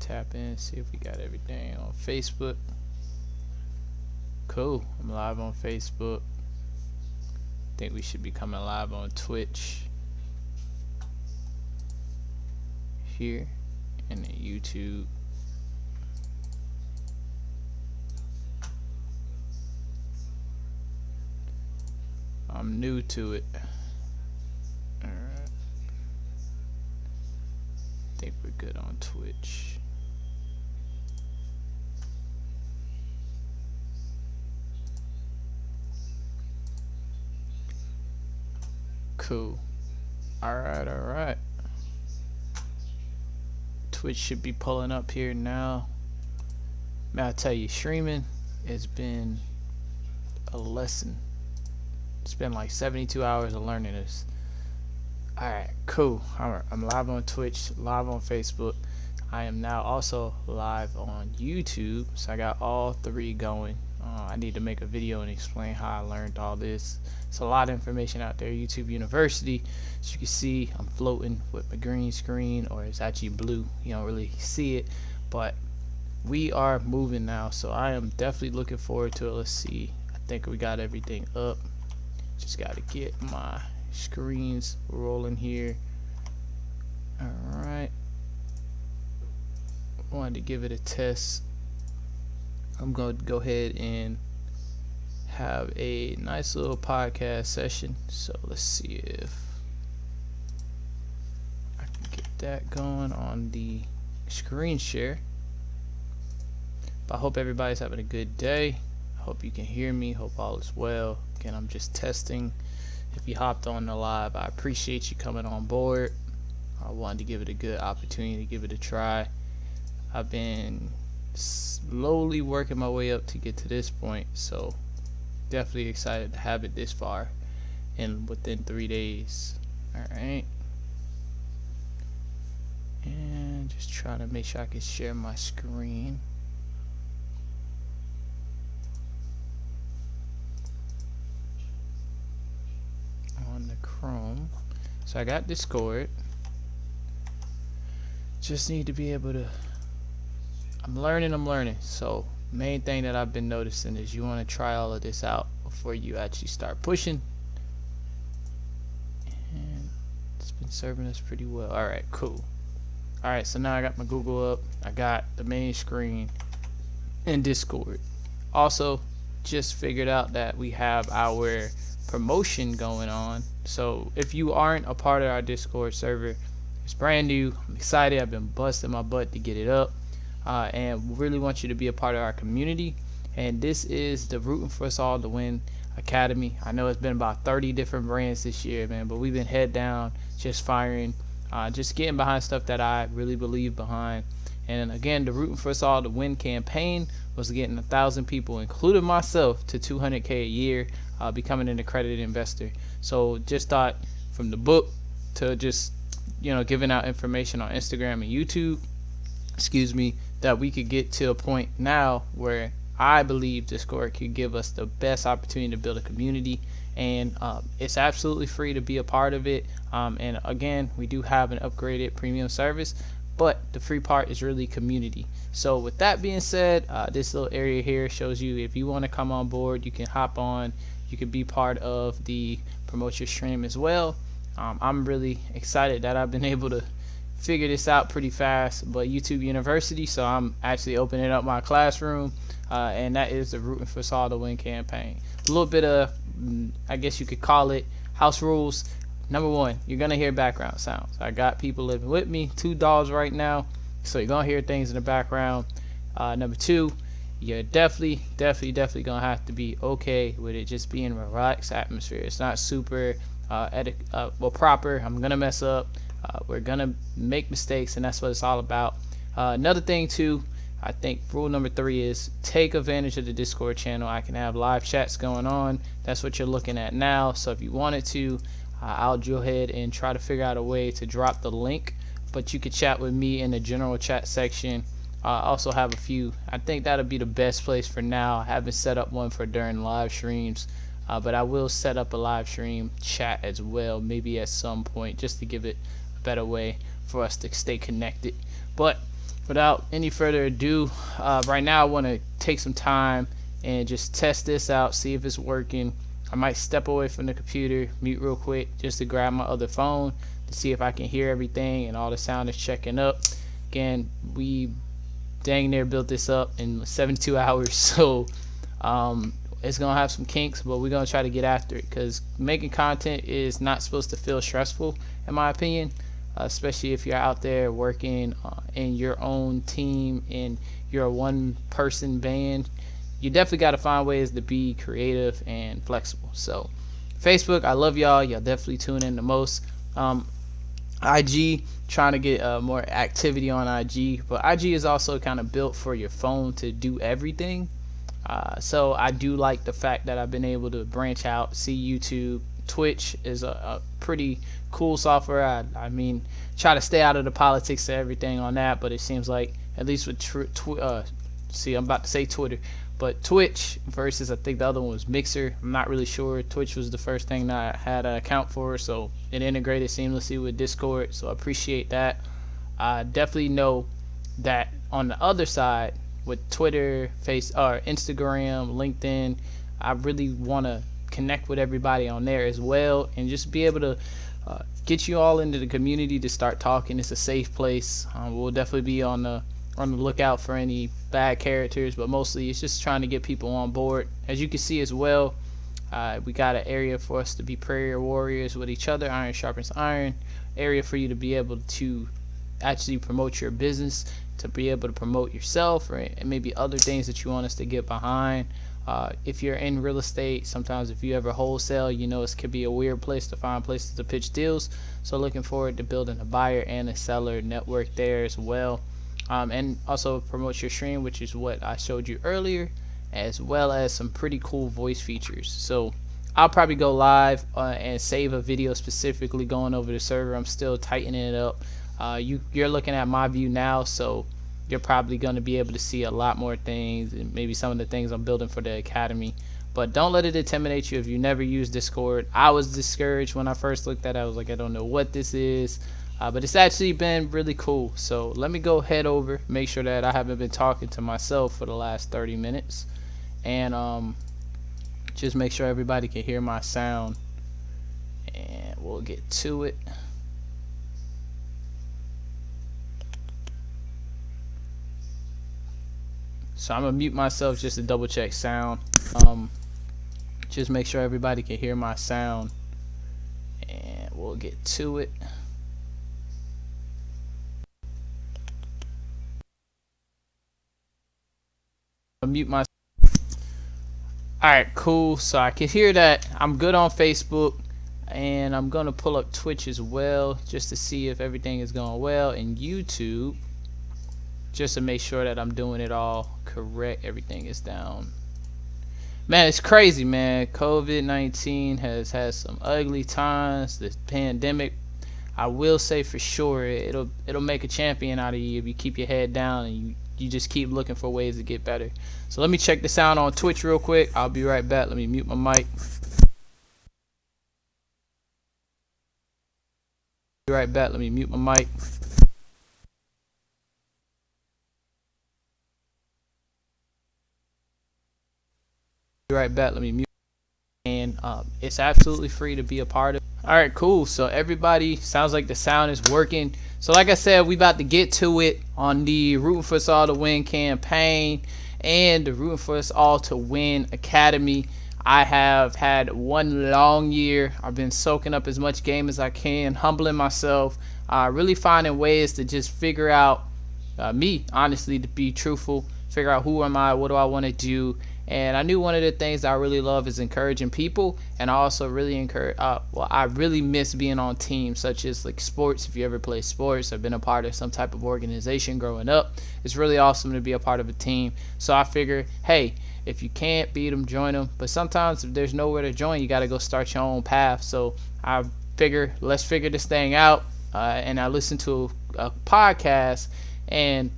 Tap in, see if we got everything on Facebook. Cool, I'm live on Facebook. Think we should be coming live on Twitch here and then YouTube. I'm new to it. Alright. Think we're good on Twitch. Cool. Alright. Twitch should be pulling up here now. Man, I tell you, streaming has been a lesson. It's been like 72 hours of learning this. Alright, cool. I'm live on Twitch, live on Facebook. I am now also live on YouTube, so I got all three going. I need to make a video and explain how I learned all this. It's a lot of information out there. YouTube University. As you can see, I'm floating with my green screen, or it's actually blue. You don't really see it, but we are moving now, so I am definitely looking forward to it. Let's see. I think we got everything up. Just got to get my screens rolling here. Alright. Wanted to give it a test. I'm going to go ahead and have a nice little podcast session. So let's see if I can get that going on the screen share. But I hope everybody's having a good day. I hope you can hear me. Hope all is well. Again, I'm just testing. If you hopped on the live, I appreciate you coming on board. I wanted to give it a good opportunity to give it a try. I've been slowly working my way up to get to this point, so definitely excited to have it this far and within 3 days. Alright, and just trying to make sure I can share my screen. On the Chrome. So I got Discord. Just need to be able to, I'm learning. So main thing that I've been noticing is you want to try all of this out before you actually start pushing. And it's been serving us pretty well. Alright, cool. Alright, so now I got my Google up. I got the main screen and Discord. Also, just figured out that we have our promotion going on. So if you aren't a part of our Discord server, it's brand new. I'm excited. I've been busting my butt to get it up. And really want you to be a part of our community. And this is the Rooting for Us All to Win Academy. I know it's been about 30 different brands this year, man, but we've been head down, just firing, just getting behind stuff that I really believe behind. And again, the Rooting for Us All to Win campaign was getting 1,000 people, including myself, to 200K a year, becoming an accredited investor. So just thought, from the book to just, you know, giving out information on Instagram and YouTube, that we could get to a point now where I believe Discord could give us the best opportunity to build a community. And it's absolutely free to be a part of it. And again, we do have an upgraded premium service, but the free part is really community. So with that being said, this little area here shows you if you want to come on board, you can hop on. You can be part of the Promote Your Stream as well. I'm really excited that I've been able to figure this out pretty fast. But YouTube University, so I'm actually opening up my classroom, and that is the Rooting for Us All to Win campaign. A little bit of, I guess you could call it, house rules. Number one, you're gonna hear background sounds. I got people living with me, 2 dogs right now, so you're gonna hear things in the background. Number two, you're definitely gonna have to be okay with it just being a relaxed atmosphere. It's not super proper. I'm gonna mess up. We're gonna make mistakes, and that's what it's all about. Another thing too, I think rule number 3 is take advantage of the Discord channel. I can have live chats going on. That's what you're looking at now. So if you wanted to, I'll go ahead and try to figure out a way to drop the link, but you could chat with me in the general chat section. Also have a few, I think that'll be the best place for now. I haven't set up one for during live streams, but I will set up a live stream chat as well, maybe at some point, just to give it a better way for us to stay connected. But without any further ado, right now I want to take some time and just test this out, see if it's working. I might step away from the computer, mute real quick just to grab my other phone to see if I can hear everything and all the sound is checking up. Again, we dang near built this up in 72 hours, so it's gonna have some kinks, but we're gonna try to get after it, because making content is not supposed to feel stressful, in my opinion, especially if you're out there working in your own team and you're a one person band. You definitely got to find ways to be creative and flexible. So Facebook, I love y'all definitely tune in the most. IG, trying to get more activity on IG, but IG is also kind of built for your phone to do everything. So I do like the fact that I've been able to branch out, see YouTube. Twitch is a pretty cool software. I mean, try to stay out of the politics of everything on that, but it seems like, at least with I'm about to say Twitter, but Twitch versus, I think the other one was Mixer. I'm not really sure. Twitch was the first thing that I had an account for, so it integrated seamlessly with Discord, so I appreciate that. I definitely know that on the other side, with Twitter, Instagram, LinkedIn, I really want to connect with everybody on there as well, and just be able to get you all into the community to start talking. It's a safe place. We'll definitely be on the lookout for any bad characters, but mostly it's just trying to get people on board. As you can see as well, we got an area for us to be prayer warriors with each other. Iron sharpens iron. Area for you to be able to actually promote your business, to be able to promote yourself, right? And maybe other things that you want us to get behind. If you're in real estate, sometimes if you ever wholesale, it could be a weird place to find places to pitch deals. So looking forward to building a buyer and a seller network there as well. And also promote your stream, which is what I showed you earlier, as well as some pretty cool voice features. So I'll probably go live and save a video specifically going over the server. I'm still tightening it up. You're looking at my view now, so you're probably going to be able to see a lot more things, and maybe some of the things I'm building for the academy. But don't let it intimidate you if you never use Discord. I was discouraged when I first looked at it. I was like, I don't know what this is. But it's actually been really cool. So let me go head over, make sure that I haven't been talking to myself for the last 30 minutes. And just make sure everybody can hear my sound. And we'll get to it. So I'm going to mute myself just to double check sound. Just make sure everybody can hear my sound. And we'll get to it. Mute my. Alright, cool. So I can hear that I'm good on Facebook, and I'm gonna pull up Twitch as well just to see if everything is going well, and YouTube just to make sure that I'm doing it all correct. Everything is down. Man, it's crazy, man. COVID-19 has had some ugly times. This pandemic, I will say for sure, it'll make a champion out of you if you keep your head down and you just keep looking for ways to get better. So let me check the sound on Twitch real quick. I'll be right back. Let me mute my mic. Be right back. Let me mute my mic. Be right back. Let me mute. And it's absolutely free to be a part of. All right, cool. So everybody, sounds like the sound is working. So like I said, we about to get to it on the Rooting for Us All to Win campaign and the Rooting for Us All to Win Academy. I have had one long year. I've been soaking up as much game as I can, humbling myself, really finding ways to just figure out me, honestly, to be truthful, figure out who am I, what do I want to do. And I knew one of the things I really love is encouraging people, and I also really I really miss being on teams such as like sports. If you ever play sports, I've been a part of some type of organization growing up. It's really awesome to be a part of a team. So I figure, hey, if you can't beat them, join them. But sometimes if there's nowhere to join, you got to go start your own path. So I figure, let's figure this thing out. And I listened to a podcast, and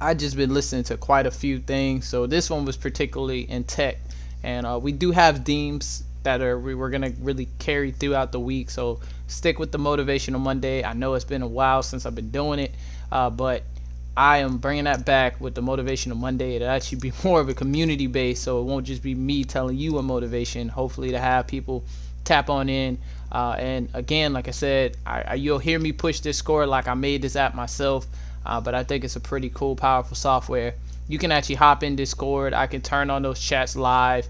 I just been listening to quite a few things. So this one was particularly in tech, and we do have themes that we're gonna really carry throughout the week. So stick with the Motivational Monday. I know it's been a while since I've been doing it, but I am bringing that back with the Motivational Monday. It'll actually be more of a community base, so it won't just be me telling you a motivation. Hopefully to have people tap on in. And again, like I said, you'll hear me push Discord like I made this app myself, but I think it's a pretty cool, powerful software. You can actually hop in Discord. I can turn on those chats live.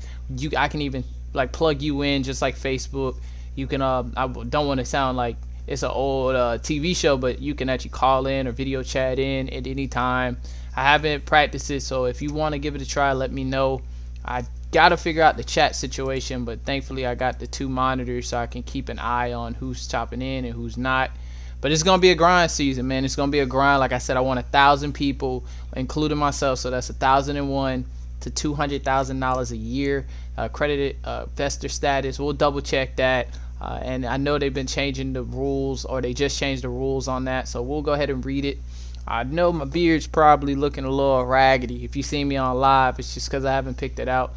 I can even like plug you in just like Facebook. You can I don't want to sound like it's an old TV show, but you can actually call in or video chat in at any time. I haven't practiced it, so if you want to give it a try, let me know. I got to figure out the chat situation, but thankfully I got the 2 monitors so I can keep an eye on who's chopping in and who's not. But it's going to be a grind season, man. It's going to be a grind. Like I said, I want 1,000 people, including myself, so that's 1,001 to $200,000 a year accredited investor status. We'll double check that. And I know they've been changing the rules, or they just changed the rules on that, so we'll go ahead and read it. I know my beard's probably looking a little raggedy. If you see me on live, it's just because I haven't picked it out.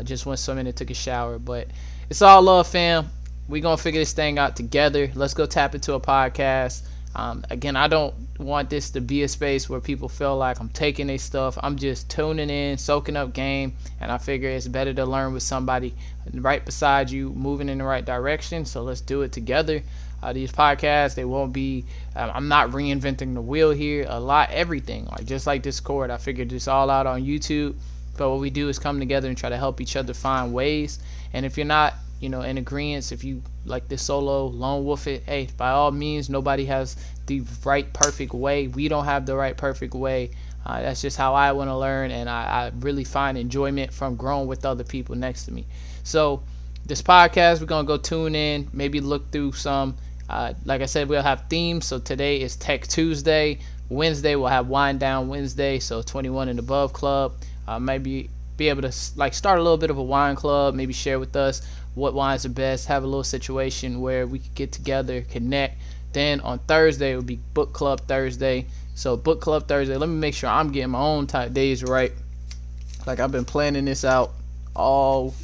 Just went swimming and took a shower, but it's all love, fam. We're going to figure this thing out together. Let's go tap into a podcast. Again, I don't want this to be a space where people feel like I'm taking their stuff. I'm just tuning in, soaking up game, and I figure it's better to learn with somebody right beside you, moving in the right direction. So let's do it together. These podcasts, they won't be, I'm not reinventing the wheel here. Everything, like just like Discord, I figured this all out on YouTube. But what we do is come together and try to help each other find ways. And if you're not, in agreement, if you like this solo lone wolf it, hey, by all means, nobody has the right perfect way. We don't have the right perfect way. That's just how I want to learn, and I really find enjoyment from growing with other people next to me. So this podcast, we're going to go tune in, maybe look through some, like I said, we'll have themes. So today is Tech Tuesday. Wednesday, we'll have Wind Down Wednesday, so 21 and above club. Maybe be able to start a little bit of a wine club, maybe share with us what wines are best, have a little situation where we could get together, connect. Then on Thursday, it would be Book Club Thursday. So Book Club Thursday, let me make sure I'm getting my own type days right. Like I've been planning this out all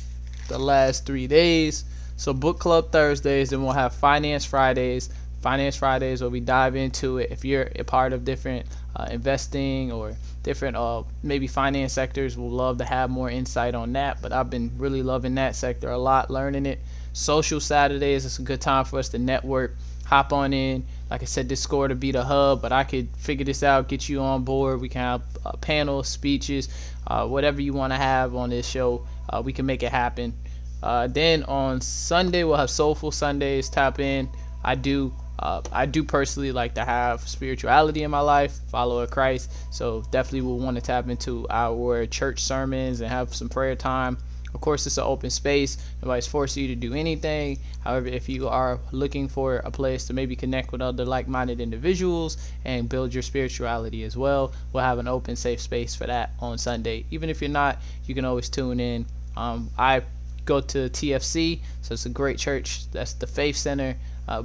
the last 3 days. So Book Club Thursdays, then we'll have Finance Fridays. Finance Fridays where we dive into it. If you're a part of different investing or different maybe finance sectors, we'll love to have more insight on that. But I've been really loving that sector a lot, learning it. Social Saturdays, it's a good time for us to network, hop on in. Like I said, Discord will be the hub, but I could figure this out, get you on board. We can have panels, speeches, whatever you want to have on this show. We can make it happen. Then on Sunday, we'll have Soulful Sundays. Tap in. I do personally like to have spirituality in my life, follower of Christ. So definitely will want to tap into our church sermons and have some prayer time. Of course, it's an open space. Nobody's forcing you to do anything. However, if you are looking for a place to maybe connect with other like-minded individuals and build your spirituality as well, we'll have an open, safe space for that on Sunday. Even if you're not, you can always tune in. I go to TFC, so it's a great church. That's the Faith Center.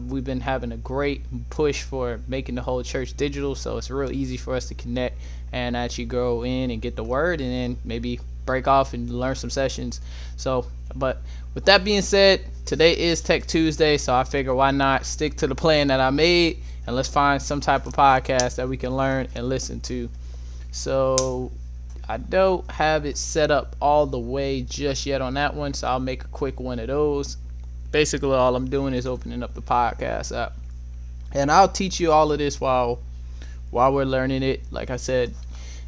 We've been having a great push for making the whole church digital, so it's real easy for us to connect and actually go in and get the word and then maybe break off and learn some sessions. So, but with that being said, today is Tech Tuesday, so I figure why not stick to the plan that I made and let's find some type of podcast that we can learn and listen to. So I don't have it set up all the way just yet on that one, so I'll make a quick one of those. Basically, all I'm doing is opening up the podcast app, and I'll teach you all of this while we're learning it. Like I said,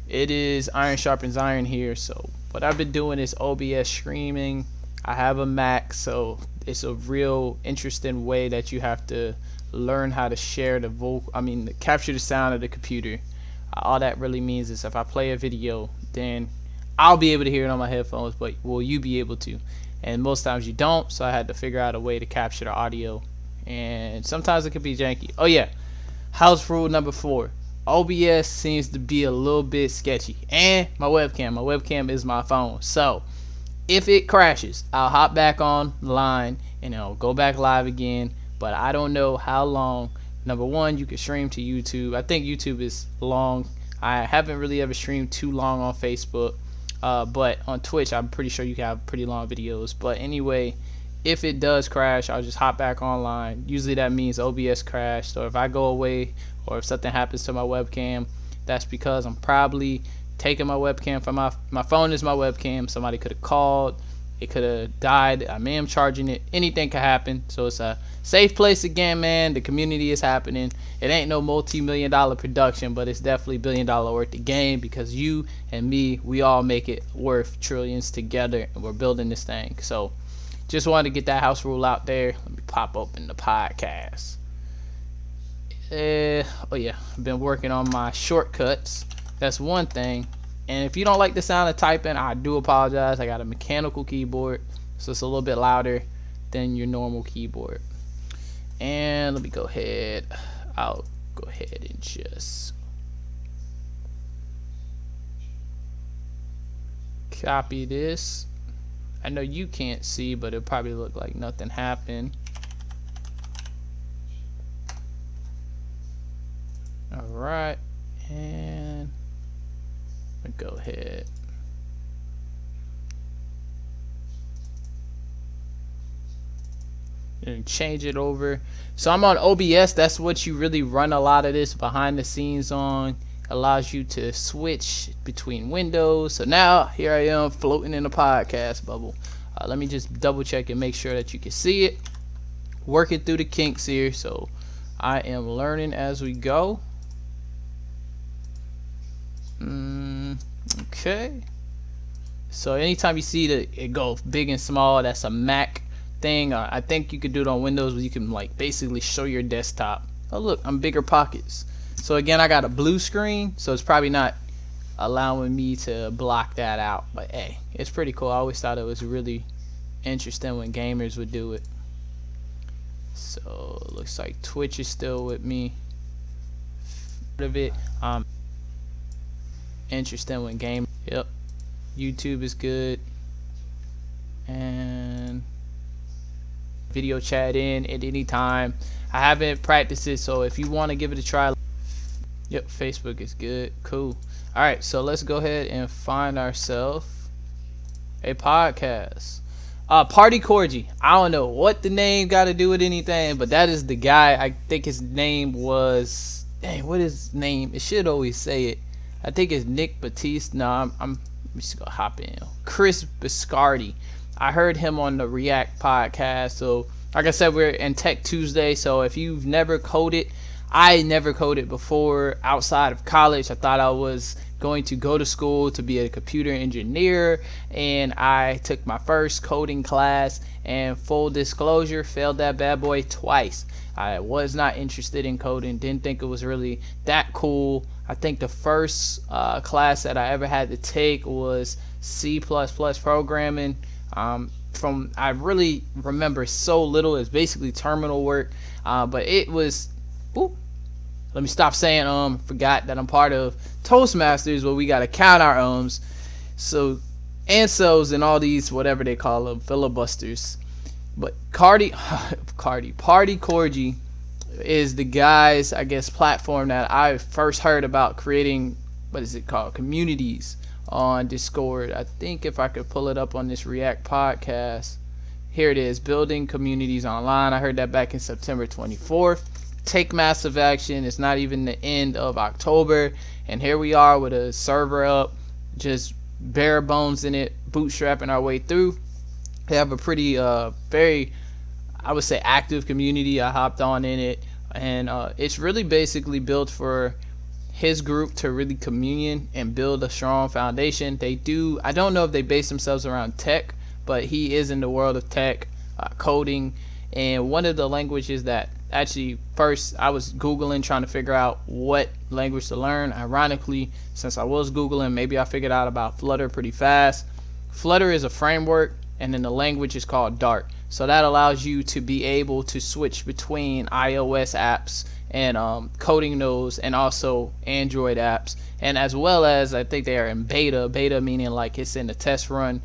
it is iron sharpens iron here. So what I've been doing is OBS streaming. I have a Mac, so it's a real interesting way that you have to learn how to share the capture the sound of the computer. All that really means is if I play a video, then I'll be able to hear it on my headphones, but will you be able to? And most times you don't, so I had to figure out a way to capture the audio, and sometimes it could be janky. Oh yeah, house rule number 4, OBS seems to be a little bit sketchy, and my webcam is my phone, so if it crashes, I'll hop back online and I'll go back live again, but I don't know how long. Number one, you can stream to YouTube. I think YouTube is long. I haven't really ever streamed too long on Facebook. But on Twitch, I'm pretty sure you can have pretty long videos. But anyway, if it does crash, I'll just hop back online. Usually that means OBS crashed, or if I go away, or if something happens to my webcam, That's because I'm probably taking my webcam from my phone is my webcam. Somebody could have called, it could have died, I may am charging it, anything could happen. So it's a safe place again, man. The community is happening. It ain't no multi-million-dollar production, but it's definitely billion-dollar worth of game, because you and me, we all make it worth trillions together, and we're building this thing. So just wanted to get that house rule out there. Let me pop open the podcast. Oh yeah, I've been working on my shortcuts. That's one thing. And if you don't like the sound of typing, I do apologize. I got a mechanical keyboard, so it's a little bit louder than your normal keyboard. And let me go ahead. I'll go ahead and just copy this. I know you can't see, but it'll probably look like nothing happened. Alright, and go ahead. And change it over. So I'm on OBS. That's what you really run a lot of this behind the scenes on. Allows you to switch between windows. So now here I am floating in the podcast bubble. Let me just double check and make sure that you can see it. Working through the kinks here, so I am learning as we go. Okay. So anytime you see it go big and small, that's a Mac thing. I think you could do it on Windows, where you can like basically show your desktop. Oh look, I'm bigger pockets. So again, I got a blue screen, so it's probably not allowing me to block that out. But hey, it's pretty cool. I always thought it was really interesting when gamers would do it. So it looks like Twitch is still with me. Of it. Interesting when game. Yep. YouTube is good. And video chat in at any time. I haven't practiced it, so if you want to give it a try. Yep, Facebook is good. Cool. Alright, so let's go ahead and find ourselves a podcast. Party Corgi. I don't know what the name got to do with anything, but that is the guy. I think his name was, dang, what is his name? It should always say it. I think it's Nick Batiste. No, I'm just gonna hop in. Chris Biscardi. I heard him on the React podcast. So like I said, we're in Tech Tuesday. So if you've never coded, I never coded before outside of college. I thought I was going to go to school to be a computer engineer, and I took my first coding class, and full disclosure, failed that bad boy twice. I was not interested in coding, didn't think it was really that cool. I think the first class that I ever had to take was C++ programming. I really remember so little. It's basically terminal work, but it was, let me stop saying forgot that I'm part of Toastmasters, where we got to count our ums. So ANSOs and all these, whatever they call them, filibusters. But Party Corgi is the guy's, I guess, platform that I first heard about creating, what is it called, communities on Discord. I think if I could pull it up on this React podcast, here it is, building communities online. I heard that back in September 24th. Take massive action. It's not even the end of October, and here we are with a server up, just bare bones in it, bootstrapping our way through. They have a pretty very, I would say, active community. I hopped on in it, and it's really basically built for his group to really communion and build a strong foundation. They do, I don't know if they base themselves around tech, but he is in the world of tech, coding, and one of the languages that actually first I was Googling trying to figure out what language to learn. Ironically, since I was Googling, maybe I figured out about Flutter pretty fast. Flutter is a framework, and then the language is called Dart. So that allows you to be able to switch between iOS apps and coding those, and also Android apps, and as well as I think they are in beta meaning like it's in the test run,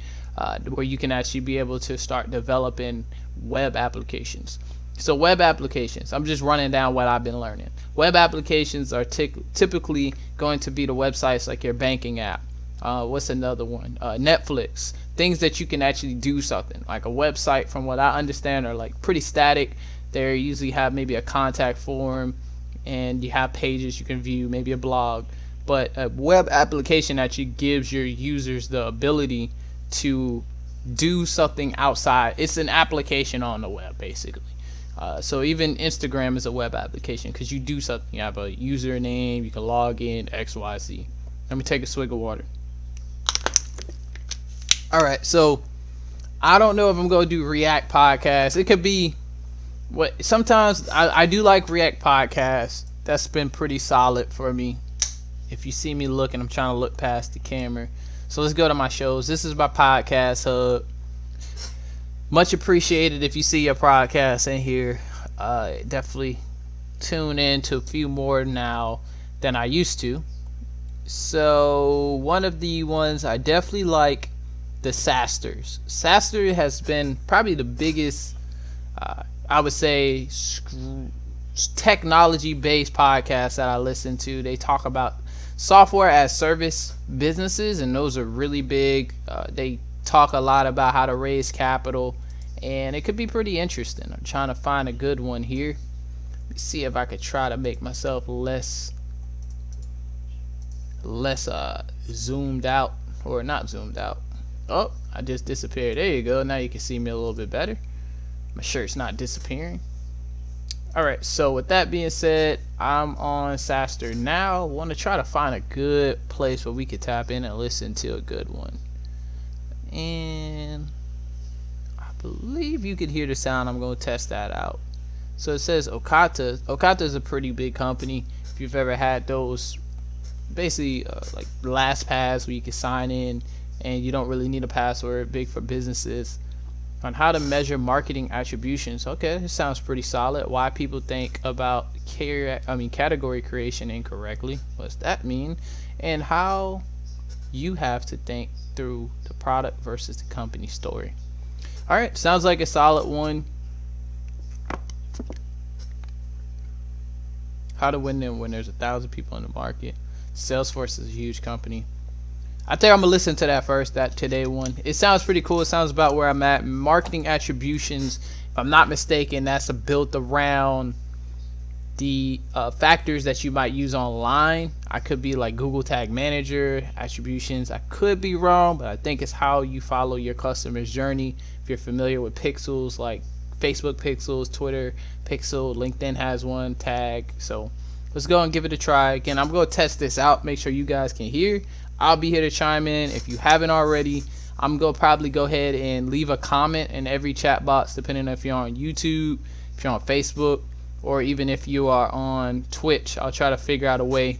where you can actually be able to start developing web applications. So web applications, I'm just running down what I've been learning. Web applications are typically going to be the websites like your banking app. What's another one? Netflix. Things that you can actually do something. Like a website, from what I understand, are like pretty static. They usually have maybe a contact form, and you have pages you can view, maybe a blog. but a web application actually gives your users the ability to do something outside. It's an application on the web, basically. So even Instagram is a web application because you do something. You have a username, you can log in, XYZ. Let me take a swig of water. All right, so I don't know if I'm going to do React podcast. It could be what sometimes I do like React podcast. That's been pretty solid for me. If you see me looking, I'm trying to look past the camera. So let's go to my shows. This is my podcast hub. Much appreciated if you see your podcast in here. Definitely tune in to a few more now than I used to. So one of the ones I definitely like, the SaaStrs. SaaStr has been probably the biggest, I would say, technology-based podcast that I listen to. They talk about software as service businesses, and those are really big. They talk a lot about how to raise capital, and it could be pretty interesting. I'm trying to find a good one here. Let me see if I could try to make myself less zoomed out, or not zoomed out. Oh, I just disappeared. There you go. Now you can see me a little bit better. My shirt's not disappearing. Alright, so with that being said, I'm on SaaStr now. Want to try to find a good place where we could tap in and listen to a good one. And I believe you could hear the sound. I'm going to test that out. So it says Okta. Okta is a pretty big company. If you've ever had those, basically like LastPass where you can sign in and you don't really need a password, big for businesses. On how to measure marketing attributions. Okay, this sounds pretty solid. Why people think about category creation incorrectly. What's that mean? And how you have to think through the product versus the company story. All right, sounds like a solid one. How to win them when there's 1,000 people in the market. Salesforce is a huge company. I think I'm gonna listen to that first, that today one. It sounds pretty cool. It sounds about where I'm at. Marketing attributions, if I'm not mistaken, that's built around the factors that you might use online. I could be like Google Tag Manager attributions. I could be wrong, but I think it's how you follow your customer's journey. If you're familiar with pixels, like Facebook pixels, Twitter pixel, LinkedIn has one tag. So let's go and give it a try. Again, I'm going to test this out, make sure you guys can hear. I'll be here to chime in. If you haven't already, I'm going to probably go ahead and leave a comment in every chat box, depending on if you're on YouTube, if you're on Facebook, or even if you are on Twitch. I'll try to figure out a way,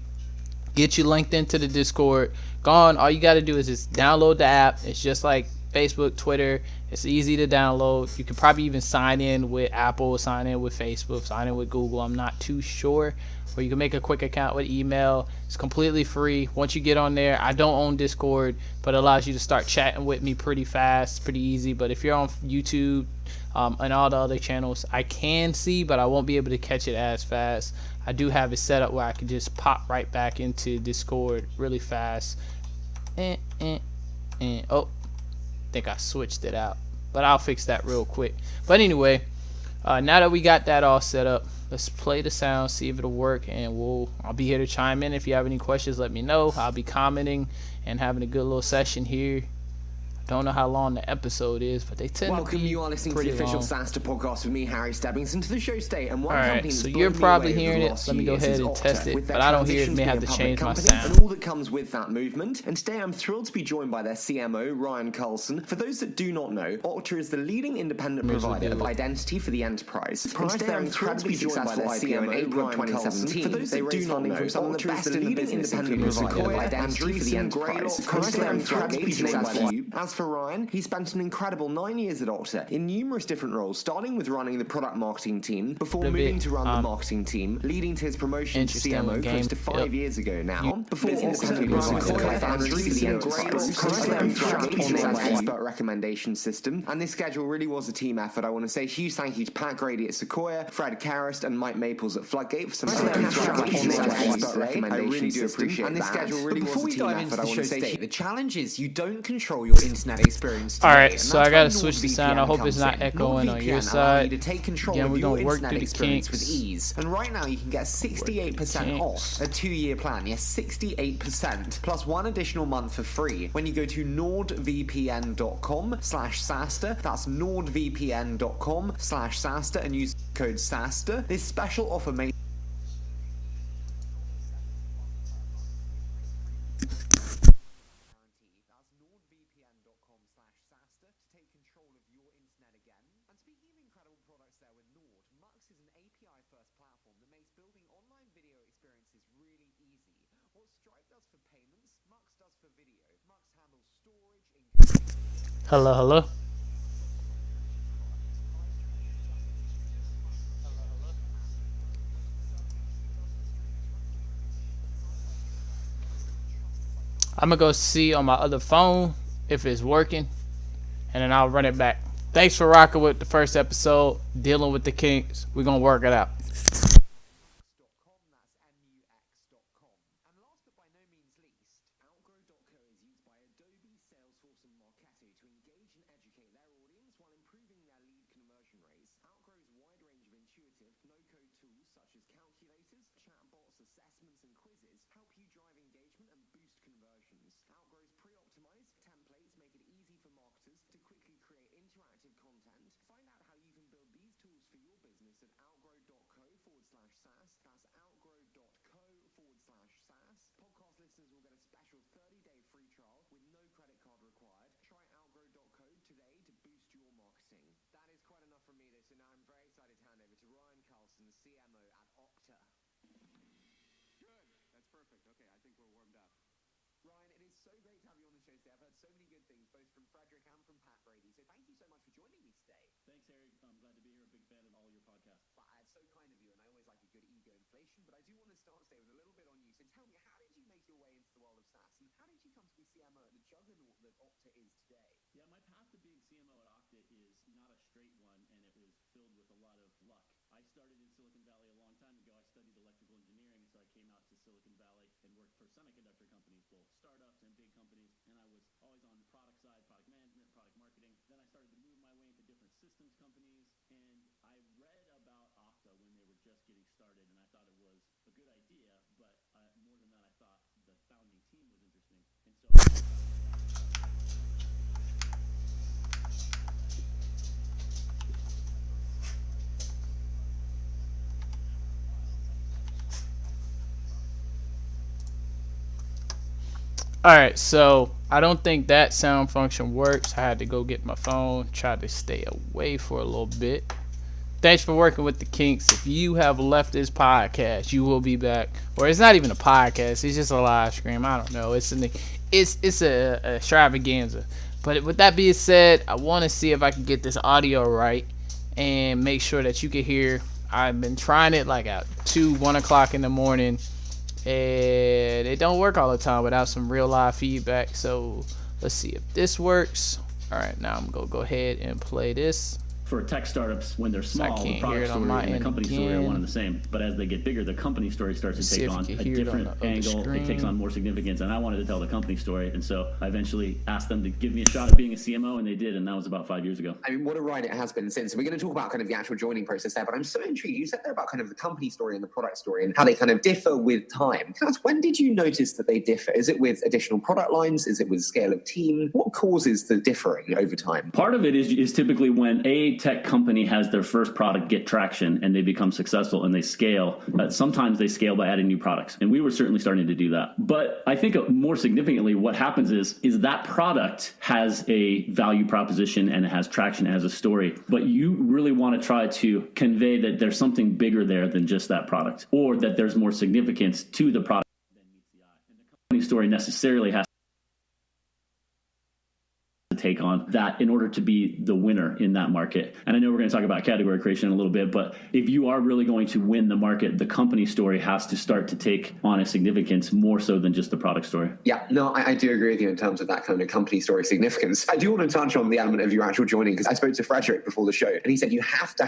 get you linked into the Discord. Go on, all you got to do is just download the app. It's just like Facebook, Twitter. It's easy to download. You could probably even sign in with Apple, sign in with Facebook, sign in with Google. I'm not too sure. Or you can make a quick account with email. It's completely free. Once you get on there, I don't own Discord, but it allows you to start chatting with me pretty fast, pretty easy. But if you're on YouTube and all the other channels, I can see, but I won't be able to catch it as fast. I do have it set up where I can just pop right back into Discord really fast. Oh, I think I switched it out, but I'll fix that real quick. But anyway, now that we got that all set up, let's play the sound, see if it'll work, and I'll be here to chime in. If you have any questions, let me know. I'll be commenting and having a good little session here. Don't know how long the episode is, but they tend to be you are listening to the official SaaStr podcast with me, Harry Stebbings, and to the show state. And one Alright, so you're probably hearing it. Let me go ahead and test it, but I don't hear it. May have to change my sound. And all that comes with that movement. And today I'm thrilled to be joined by their CMO, Ryan Carlson. For those that do not know, Okta is the leading independent provider of identity for the enterprise. And today I'm thrilled to be joined by their CMO, Ryan Carlson. For those that do not know, Okta is the leading independent provider of identity for the enterprise. Today I'm thrilled to be joined by you. As for Ryan, he spent an incredible 9 years at Okta in numerous different roles, starting with running the product marketing team before moving to run the marketing team, leading to his promotion to CMO close to 5 years ago now. Before Okta expert recommendation system, and this schedule really was a team effort. I want to say huge thank you to Pat Grady at Sequoia, Fred Karrast, and Mike Maples at Floodgate for some expert recommendation. I really do appreciate that. And this schedule really was a team effort. I want to say the challenge is you don't control your internet experience today. Alright, so I gotta switch the sound. I hope it's not echoing on your side. You to take control Again, of we're your gonna work internet through the experience kinks. with ease. And right now you can get 68% off a 2-year plan. Yes, 68%. Plus 1 additional month for free when you go to nordvpn.com/SaaStr. That's nordvpn.com/SaaStr and use code SaaStr. This special offer may Hello, hello. I'm gonna go see on my other phone if it's working, and then I'll run it back. Thanks for rocking with the first episode, dealing with the kinks. We're gonna work it out. Alright, so I don't think that sound function works. I had to go get my phone, try to stay away for a little bit. Thanks for working with the kinks. If you have left this podcast, you will be back. Or it's not even a podcast, it's just a live stream. I don't know. It's a extravaganza. But with that being said, I want to see if I can get this audio right and make sure that you can hear. I've been trying it like at 1 o'clock in the morning, and it don't work all the time without some real live feedback. So let's see if this works. All right, now I'm gonna go ahead and play this. For tech startups, when they're small, the product story and the company story are one and the same. But as they get bigger, the company story starts to take on a different angle. It takes on more significance. And I wanted to tell the company story. And so I eventually asked them to give me a shot at being a CMO, and they did. And that was about 5 years ago. I mean, what a ride it has been since. We're going to talk about kind of the actual joining process there. But I'm so intrigued. You said there about kind of the company story and the product story and how they kind of differ with time. When did you notice that they differ? Is it with additional product lines? Is it with scale of team? What causes the differing over time? Part of it is typically when a tech company has their first product get traction and they become successful and they scale. Sometimes they scale by adding new products. And we were certainly starting to do that. But I think more significantly, what happens is that product has a value proposition and it has traction, it has a story. But you really want to try to convey that there's something bigger there than just that product, or that there's more significance to the product than meets the eye. And the company story necessarily has to take on, that in order to be the winner in that market. And I know we're going to talk about category creation in a little bit, but if you are really going to win the market, the company story has to start to take on a significance more so than just the product story. Yeah, no, I do agree with you in terms of that kind of company story significance. I do want to touch on the element of your actual joining, because I spoke to Frederick before the show, and he said you have to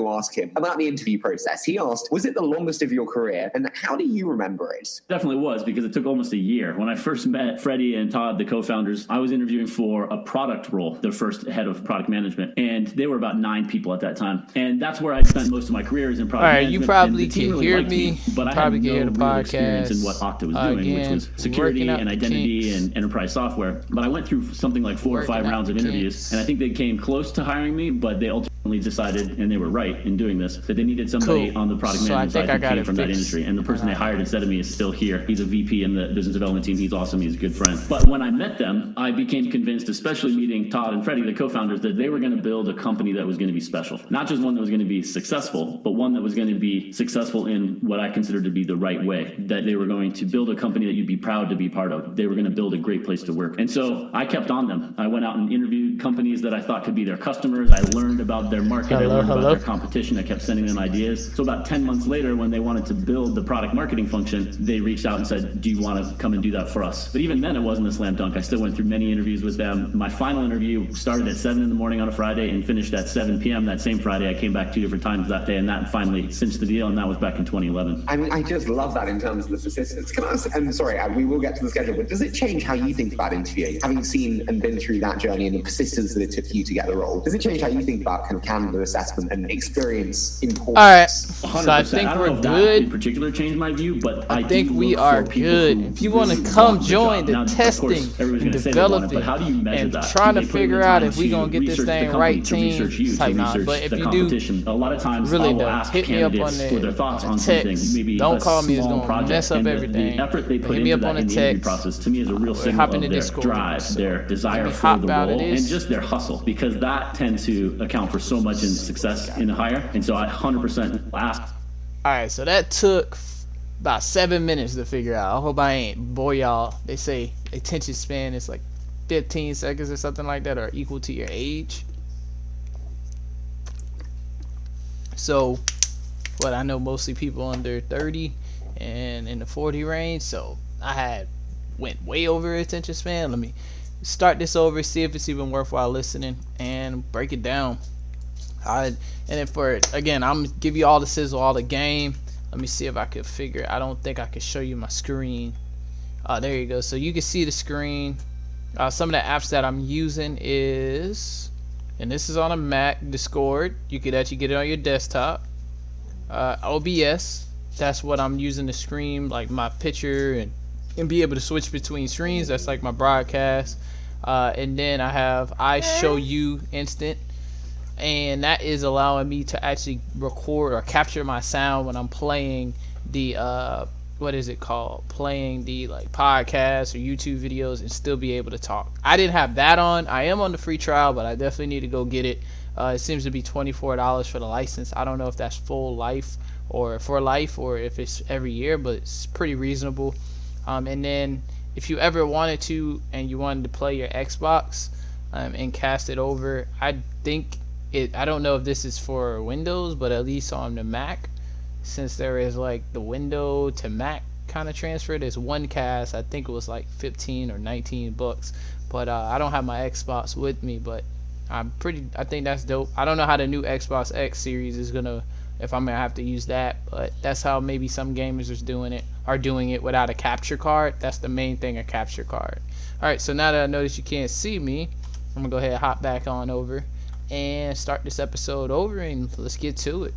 ask him about the interview process. He asked, was it the longest of your career, and how do you remember it? Definitely was, because it took almost a year. When I first met Freddie and Todd, the co-founders, I was interviewing for a product role, their first head of product management, and they were about 9 people at that time. And that's where I spent most of my career, is in product management. You probably can really hear me, but I had no real experience in what Okta was doing, which was security and identity and enterprise software. But I went through something like 4 or 5 rounds of interviews, and I think they came close to hiring me, but they ultimately decided, and they were right in doing this, that they needed somebody on the product management side who came from that industry. And the person they hired instead of me is still here. He's a VP in the business development team. He's awesome. He's a good friend. But when I met them, I became convinced, especially meeting Todd and Freddie, the co-founders, that they were going to build a company that was going to be special. Not just one that was going to be successful, but one that was going to be successful in what I consider to be the right way. That they were going to build a company that you'd be proud to be part of. They were going to build a great place to work. And so I kept on them. I went out and interviewed companies that I thought could be their customers. I learned about their market. I learned about their competition. I kept sending them ideas. So about 10 months later, when they wanted to build the product marketing function, they reached out and said, do you want to come and do that for us? But even then, it wasn't a slam dunk. I still went through many interviews with them. My final interview started at 7 in the morning on a Friday and finished at 7 p.m. that same Friday. I came back 2 different times that day, and that finally cinched the deal, and that was back in 2011. I mean, I just love that in terms of the persistence. Can I ask, and sorry, we will get to the schedule, but does it change how you think about interviewing? Having seen and been through that journey and the persistence that it took you to get the role, does it change how you think about kind of candidate assessment and experience importance? All right, 100%. so I think we're that good. in particular changed my view, but I think we are good. If you want to come join the testing and developing and trying to figure out if we're going to get this thing right, team, type not. But if you do, a lot of times really will ask hit me up on for their thoughts on text. something, maybe Don't a call me, it's small going to project, mess up and everything. The effort they put Hit me into up on that in the the interview text. process, to me, is a real signal hop of into their Discord. drive, their desire for the role, and just their hustle, because that tends to account for so much in success in the hire. And so I 100% ask. All right, so that took about 7 minutes to figure out. I hope I ain't bore y'all. They say attention span is like 15 seconds or something like that, or equal to your age. So, what I know, mostly people under 30 and in the 40 range. So I went way over attention span. Let me start this over, see if it's even worthwhile listening, and break it down. And then again, I'm gonna give you all the sizzle, all the game. Let me see if I could figure. I don't think I could show you my screen. There you go. So you can see the screen. Some of the apps that I'm using is, and this is on a Mac, Discord. You could actually get it on your desktop. OBS. That's what I'm using to stream, like my picture and be able to switch between screens. That's like my broadcast. And then I have I Show You Instant. And that is allowing me to actually record or capture my sound when I'm playing the what is it called, playing the like podcasts or YouTube videos, and still be able to talk. I didn't have that on. I am on the free trial, but I definitely need to go get it. It seems to be $24 for the license. I don't know if that's full life or for life, or if it's every year, but it's pretty reasonable. And then if you ever wanted to and you wanted to play your Xbox and cast it over, I think I don't know if this is for Windows, but at least on the Mac, since there is like the window to Mac kind of transfer, there's one cast. I think it was like 15 or 19 bucks, but I don't have my Xbox with me, but I think that's dope. I don't know how the new Xbox X series is gonna, if I'm gonna have to use that, but that's how maybe some gamers are doing it without a capture card. That's the main thing, a capture card. All right, so now that I notice you can't see me, I'm gonna go ahead and hop back on over and start this episode over, and let's get to it.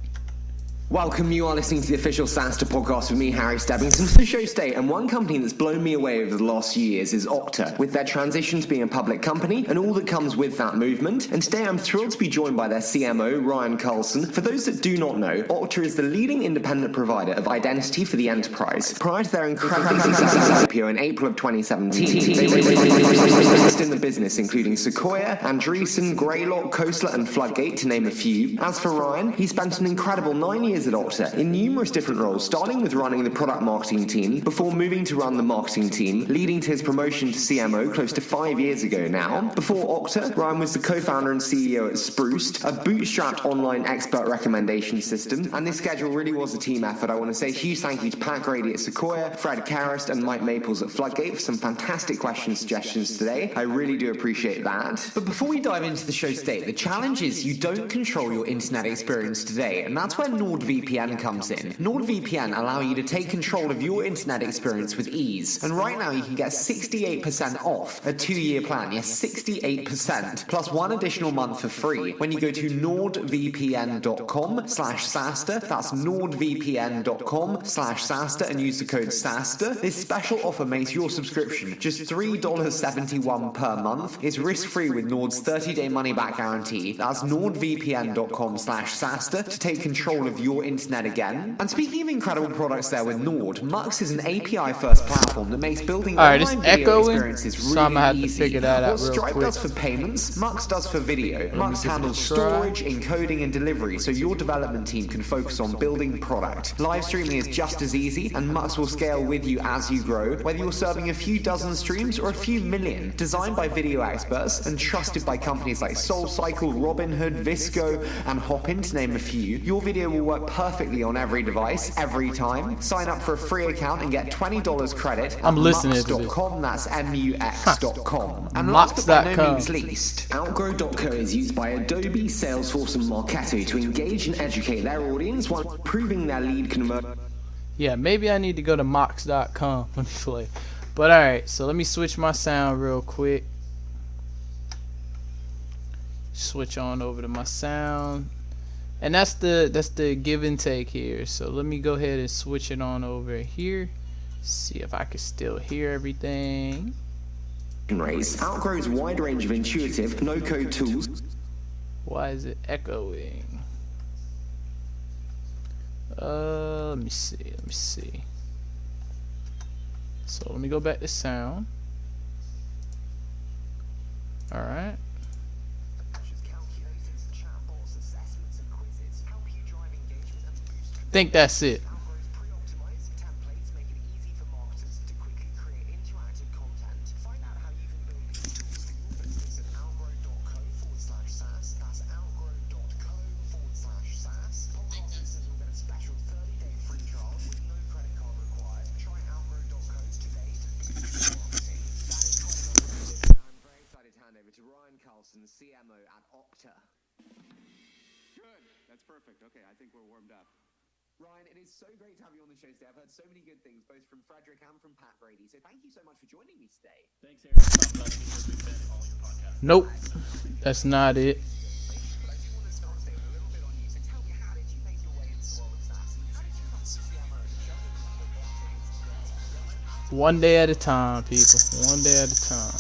Welcome, you are listening to the official SaaStr podcast with me, Harry Stebbings, and for the show state, and one company that's blown me away over the last few years is Okta, with their transition to being a public company and all that comes with that movement. And today I'm thrilled to be joined by their CMO, Ryan Carlson. For those that do not know, Okta is the leading independent provider of identity for the enterprise. Prior to their incredibly successful IPO in April of 2017, they raised in the business, including Sequoia, Andreessen, Greylock, Khosla, and Floodgate, to name a few. As for Ryan, he spent an incredible 9 years years at Okta in numerous different roles, starting with running the product marketing team before moving to run the marketing team, leading to his promotion to CMO close to 5 years ago now. Before Okta, Ryan was the co-founder and CEO at Spruced, a bootstrapped online expert recommendation system, and this schedule really was a team effort. I want to say huge thank you to Pat Grady at Sequoia, Fred Karrast, and Mike Maples at Floodgate for some fantastic question suggestions today. I really do appreciate that. But before we dive into the show today, the challenge is you don't control your internet experience today, and that's where NordVPN comes in. NordVPN allow you to take control of your internet experience with ease, and right now you can get 68% off a 2-year plan. Yes, 68%, plus 1 additional month for free when you go to nordvpn.com/SaaStr. That's nordvpn.com/SaaStr and use the code SaaStr. This special offer makes your subscription just $3.71 per month. It's risk-free with Nord's 30-day money-back guarantee. That's nordvpn.com/SaaStr to take control of your internet again. And speaking of incredible products there with Nord, Mux is an API-first platform that makes building online video experiences really easy. What Stripe does for payments, Mux does for video. Mux handles storage, encoding, and delivery, so your development team can focus on building product. Live streaming is just as easy, and Mux will scale with you as you grow, whether you're serving a few dozen streams or a few million. Designed by video experts and trusted by companies like SoulCycle, Robinhood, Visco, and Hopin, to name a few, your video will work perfectly on every device, every time. Sign up for a free account and get $20 credit at mux.com. That's MUX.com. And last but by no means least, Outgrow.co is used by Adobe, Salesforce, and Marketo to engage and educate their audience while improving their lead conversion. Yeah, maybe I need to go to mox.com. Let me play. But alright, so let me switch my sound real quick. Switch on over to my sound. And that's the give and take here. So let me go ahead and switch it on over here. See if I can still hear everything. Outgrow's wide range of intuitive, no-code tools. Why is it echoing? Let me see. So let me go back to sound. Alright. Think that's it. To Ryan Carlson, CMO at Okta. Good. That's perfect. Okay, I think we're warmed up. Ryan, it is so great to have you on the show today. I've heard so many good things, both from Frederick and from Pat Grady. So thank you so much for joining me today. Thanks, Eric. I'm glad to be here. Big fan of all your podcasts. Nope, that's not it. But I do want to start today with a little bit on you. So tell me, how did you make your way into the world of SaaS? And how did you become CMO? One day at a time, people. One day at a time.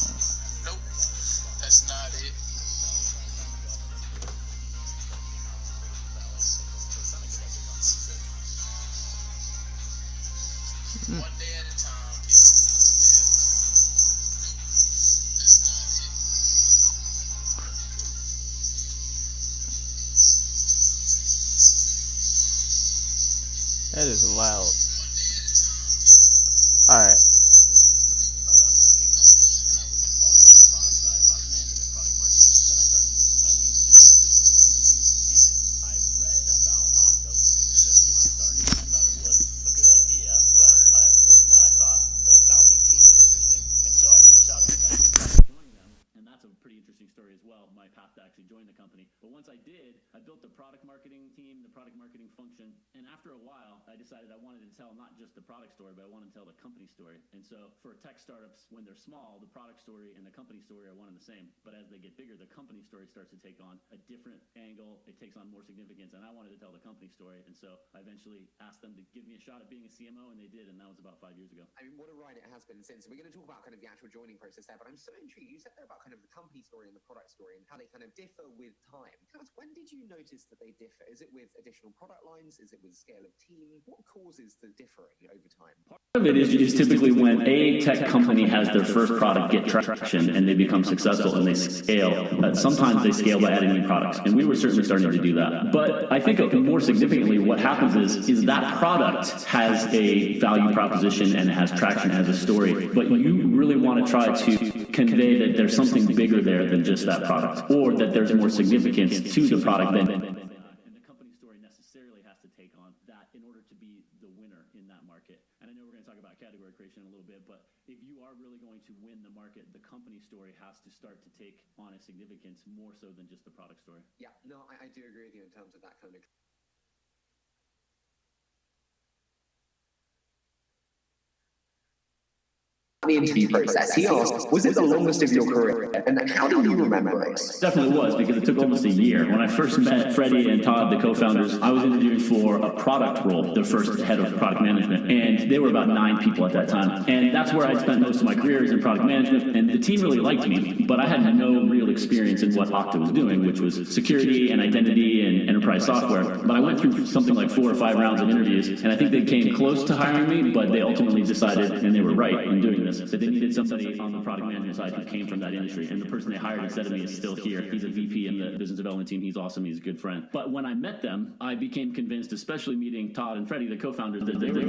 That's not it. One day at a time, people. That's not it. That is loud. Alright. Join the company. But once I did, I built the product marketing team, the product marketing function, and after a while, I decided I wanted to tell not just the product story, but I wanted to tell the company story. And so for tech startups, when they're small, the product story and the company story are one and the same. But as they get bigger, the company story starts to take on a different angle. It takes on more significance, and I wanted to tell the company story. And so I eventually asked them to give me a shot at being a CMO, and they did, and that was about 5 years ago. I mean, what a ride it has been since. We're going to talk about kind of the actual joining process there, but I'm so intrigued. You said there about kind of the company story and the product story and how they kind of differ with time. When did you notice that they differ? Is it with additional product lines? Is it with scale of team? What causes the differing over time? Part of it is typically when a tech company has their first product get traction and they become successful and they scale, sometimes they scale by adding new products. And we were certainly starting to do that. But I think more significantly, what happens is that product has a value proposition and it has traction, has a story. But you really want to try to convey that there's something bigger there than just that product, or that there's more significance to the product than. And the company story necessarily has to take on that in order to be the winner in that market. And I know we're going to talk about category creation in a little bit, but if you are really going to win the market, the company story has to start to take on a significance more so than just the product story. Yeah, no, I do agree with you in terms of that kind of. The interview process, he asked, was it the longest of your career? And how do you remember it? Definitely was, because it took almost a year. When I first met Freddie and Todd, the co-founders, I was interviewing for a product role, their first head of product management, and they were about 9 people at that time. And that's where I'd spent most of my career, is in product management, and the team really liked me, but I had no real experience in what Okta was doing, which was security and identity and enterprise software. But I went through something like 4 or 5 rounds of interviews, and I think they came close to hiring me, but they ultimately decided, and they were right in doing this, that they needed somebody on the product management side who came from that industry. And the person they hired instead of me is still here. He's a VP in the business development team. He's awesome. He's a good friend. But when I met them, I became convinced, especially meeting Todd and Freddie, the co-founders, that they were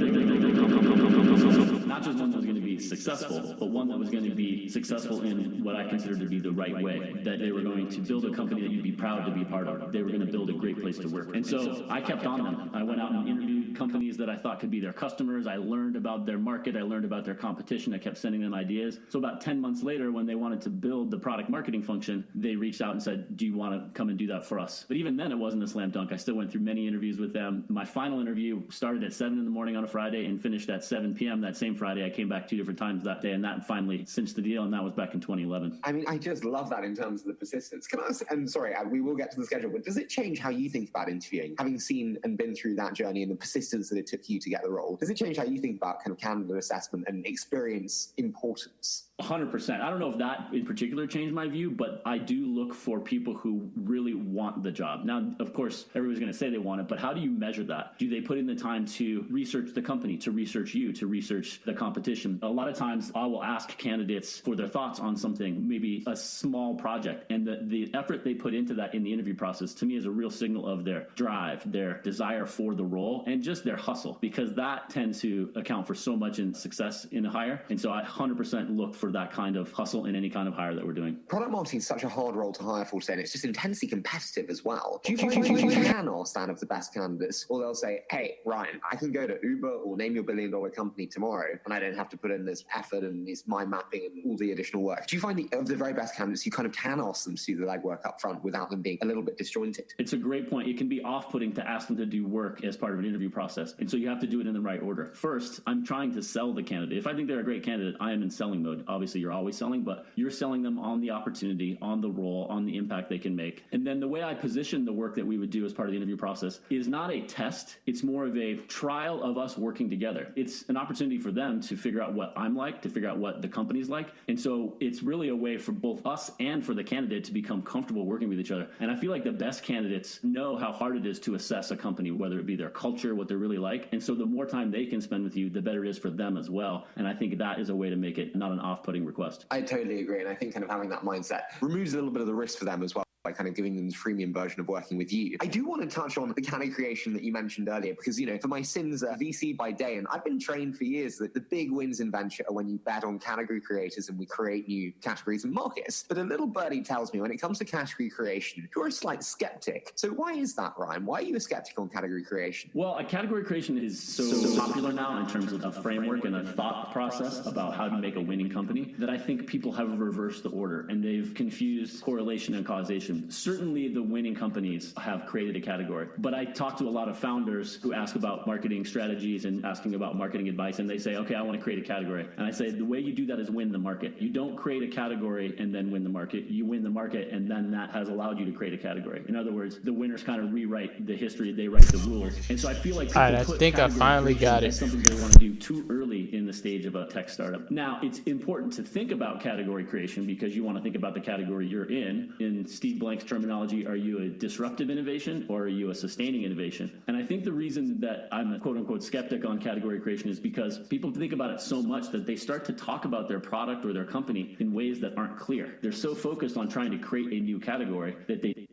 not just one that was going to be successful, but one that was going to be successful in what I consider to be the right way. That they were going to build a company that you'd be proud to be part of. They were going to build a great place to work. And so I kept on them. I went out and interviewed companies that I thought could be their customers. I learned about their market. I learned about their competition. I kept sending them ideas. So about 10 months later, when they wanted to build the product marketing function, they reached out and said, do you want to come and do that for us? But even then, it wasn't a slam dunk. I still went through many interviews with them. My final interview started at 7 in the morning on a Friday and finished at 7 p.m. that same Friday. I came back 2 different times that day, and that finally cinched the deal, and that was back in 2011. I mean, I just love that in terms of the persistence. Can I ask, and sorry, we will get to the schedule, but does it change how you think about interviewing? Having seen and been through that journey and the persistence that it took you to get the role, does it change how you think about kind of candidate assessment and experience importance? 100%. I don't know if that in particular changed my view, but I do look for people who really want the job. Now, of course, everybody's going to say they want it, but how do you measure that? Do they put in the time to research the company, to research you, to research the competition? A lot of times I will ask candidates for their thoughts on something, maybe a small project, and the effort they put into that in the interview process to me is a real signal of their drive, their desire for the role, and just their hustle, because that tends to account for so much in success in a hire. And so I 100% look for that kind of hustle in any kind of hire that we're doing. Product marketing is such a hard role to hire for today, and it's just intensely competitive as well. Do you find you can ask that of the best candidates, or they'll say, hey, Ryan, I can go to Uber or name your billion-dollar company tomorrow, and I don't have to put in this effort and this mind mapping and all the additional work. Do you find of the very best candidates, you kind of can ask them to do the legwork up front without them being a little bit disjointed? It's a great point. It can be off-putting to ask them to do work as part of an interview process, and so you have to do it in the right order. First, I'm trying to sell the candidate. If I think they're a great candidate, I am in selling mode. Obviously, you're always selling, but you're selling them on the opportunity, on the role, on the impact they can make. And then the way I position the work that we would do as part of the interview process is not a test. It's more of a trial of us working together. It's an opportunity for them to figure out what I'm like, to figure out what the company's like. And so it's really a way for both us and for the candidate to become comfortable working with each other. And I feel like the best candidates know how hard it is to assess a company, whether it be their culture, what they're really like. And so the more time they can spend with you, the better it is for them as well. And I think that is a way to make it not an off-putting request. I totally agree. And I think kind of having that mindset removes a little bit of the risk for them as well, by kind of giving them the freemium version of working with you. I do want to touch on the category creation that you mentioned earlier, because, you know, for my sins, VC by day, and I've been trained for years that the big wins in venture are when you bet on category creators and we create new categories and markets. But a little birdie tells me when it comes to category creation, you're a slight skeptic. So why is that, Ryan? Why are you a skeptic on category creation? Well, a category creation is so popular now in terms of a framework and a thought process about how to make a winning company that I think people have reversed the order and they've confused correlation and causation. Certainly the winning companies have created a category, but I talk to a lot of founders who ask about marketing strategies and asking about marketing advice, and they say, okay, I want to create a category. And I say, the way you do that is win the market. You don't create a category and then win the market. You win the market, and then that has allowed you to create a category. In other words, the winners kind of rewrite the history, they write the rules. And so I feel like people I think I finally got it. Something they want to do too early in the stage of a tech startup. Now, it's important to think about category creation because you want to think about the category you're in. In Steve Blank's terminology, are you a disruptive innovation or are you a sustaining innovation? And I think the reason that I'm a quote unquote skeptic on category creation is because people think about it so much that they start to talk about their product or their company in ways that aren't clear. They're so focused on trying to create a new category that they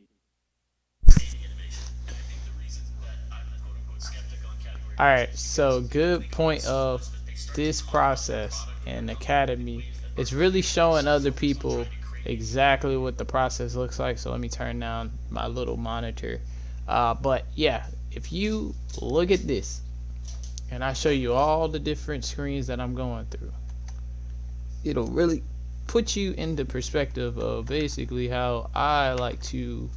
All right, so good point of this process and Academy. It's really showing other people exactly what the process looks like. So let me turn down my little monitor. But yeah, if you look at this and I show you all the different screens that I'm going through, it'll really put you into perspective of basically how I like to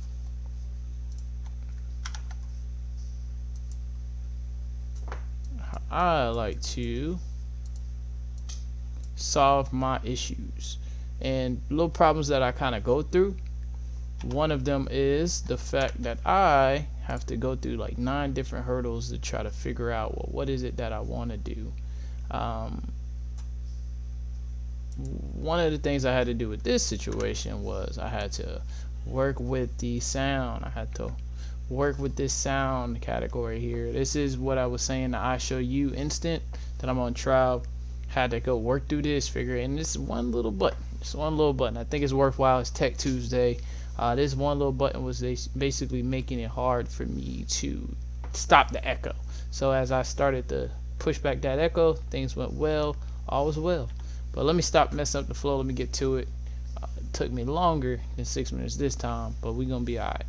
solve my issues and little problems that I kind of go through. One of them is the fact that I have to go through like 9 different hurdles to try to figure out, well, what is it that I want to do. One of the things I had to do with this situation was I had to work with the sound. I had to work with this sound category here. This is what I was saying, the I show you instant that I'm on trial. Had to go work through this, figure it, and this one little button. This one little button. I think it's worthwhile. It's Tech Tuesday. This one little button was basically making it hard for me to stop the echo. So as I started to push back that echo, things went well. All was well. But let me stop messing up the flow. Let me get to it. It took me longer than 6 minutes this time, but we're gonna be alright.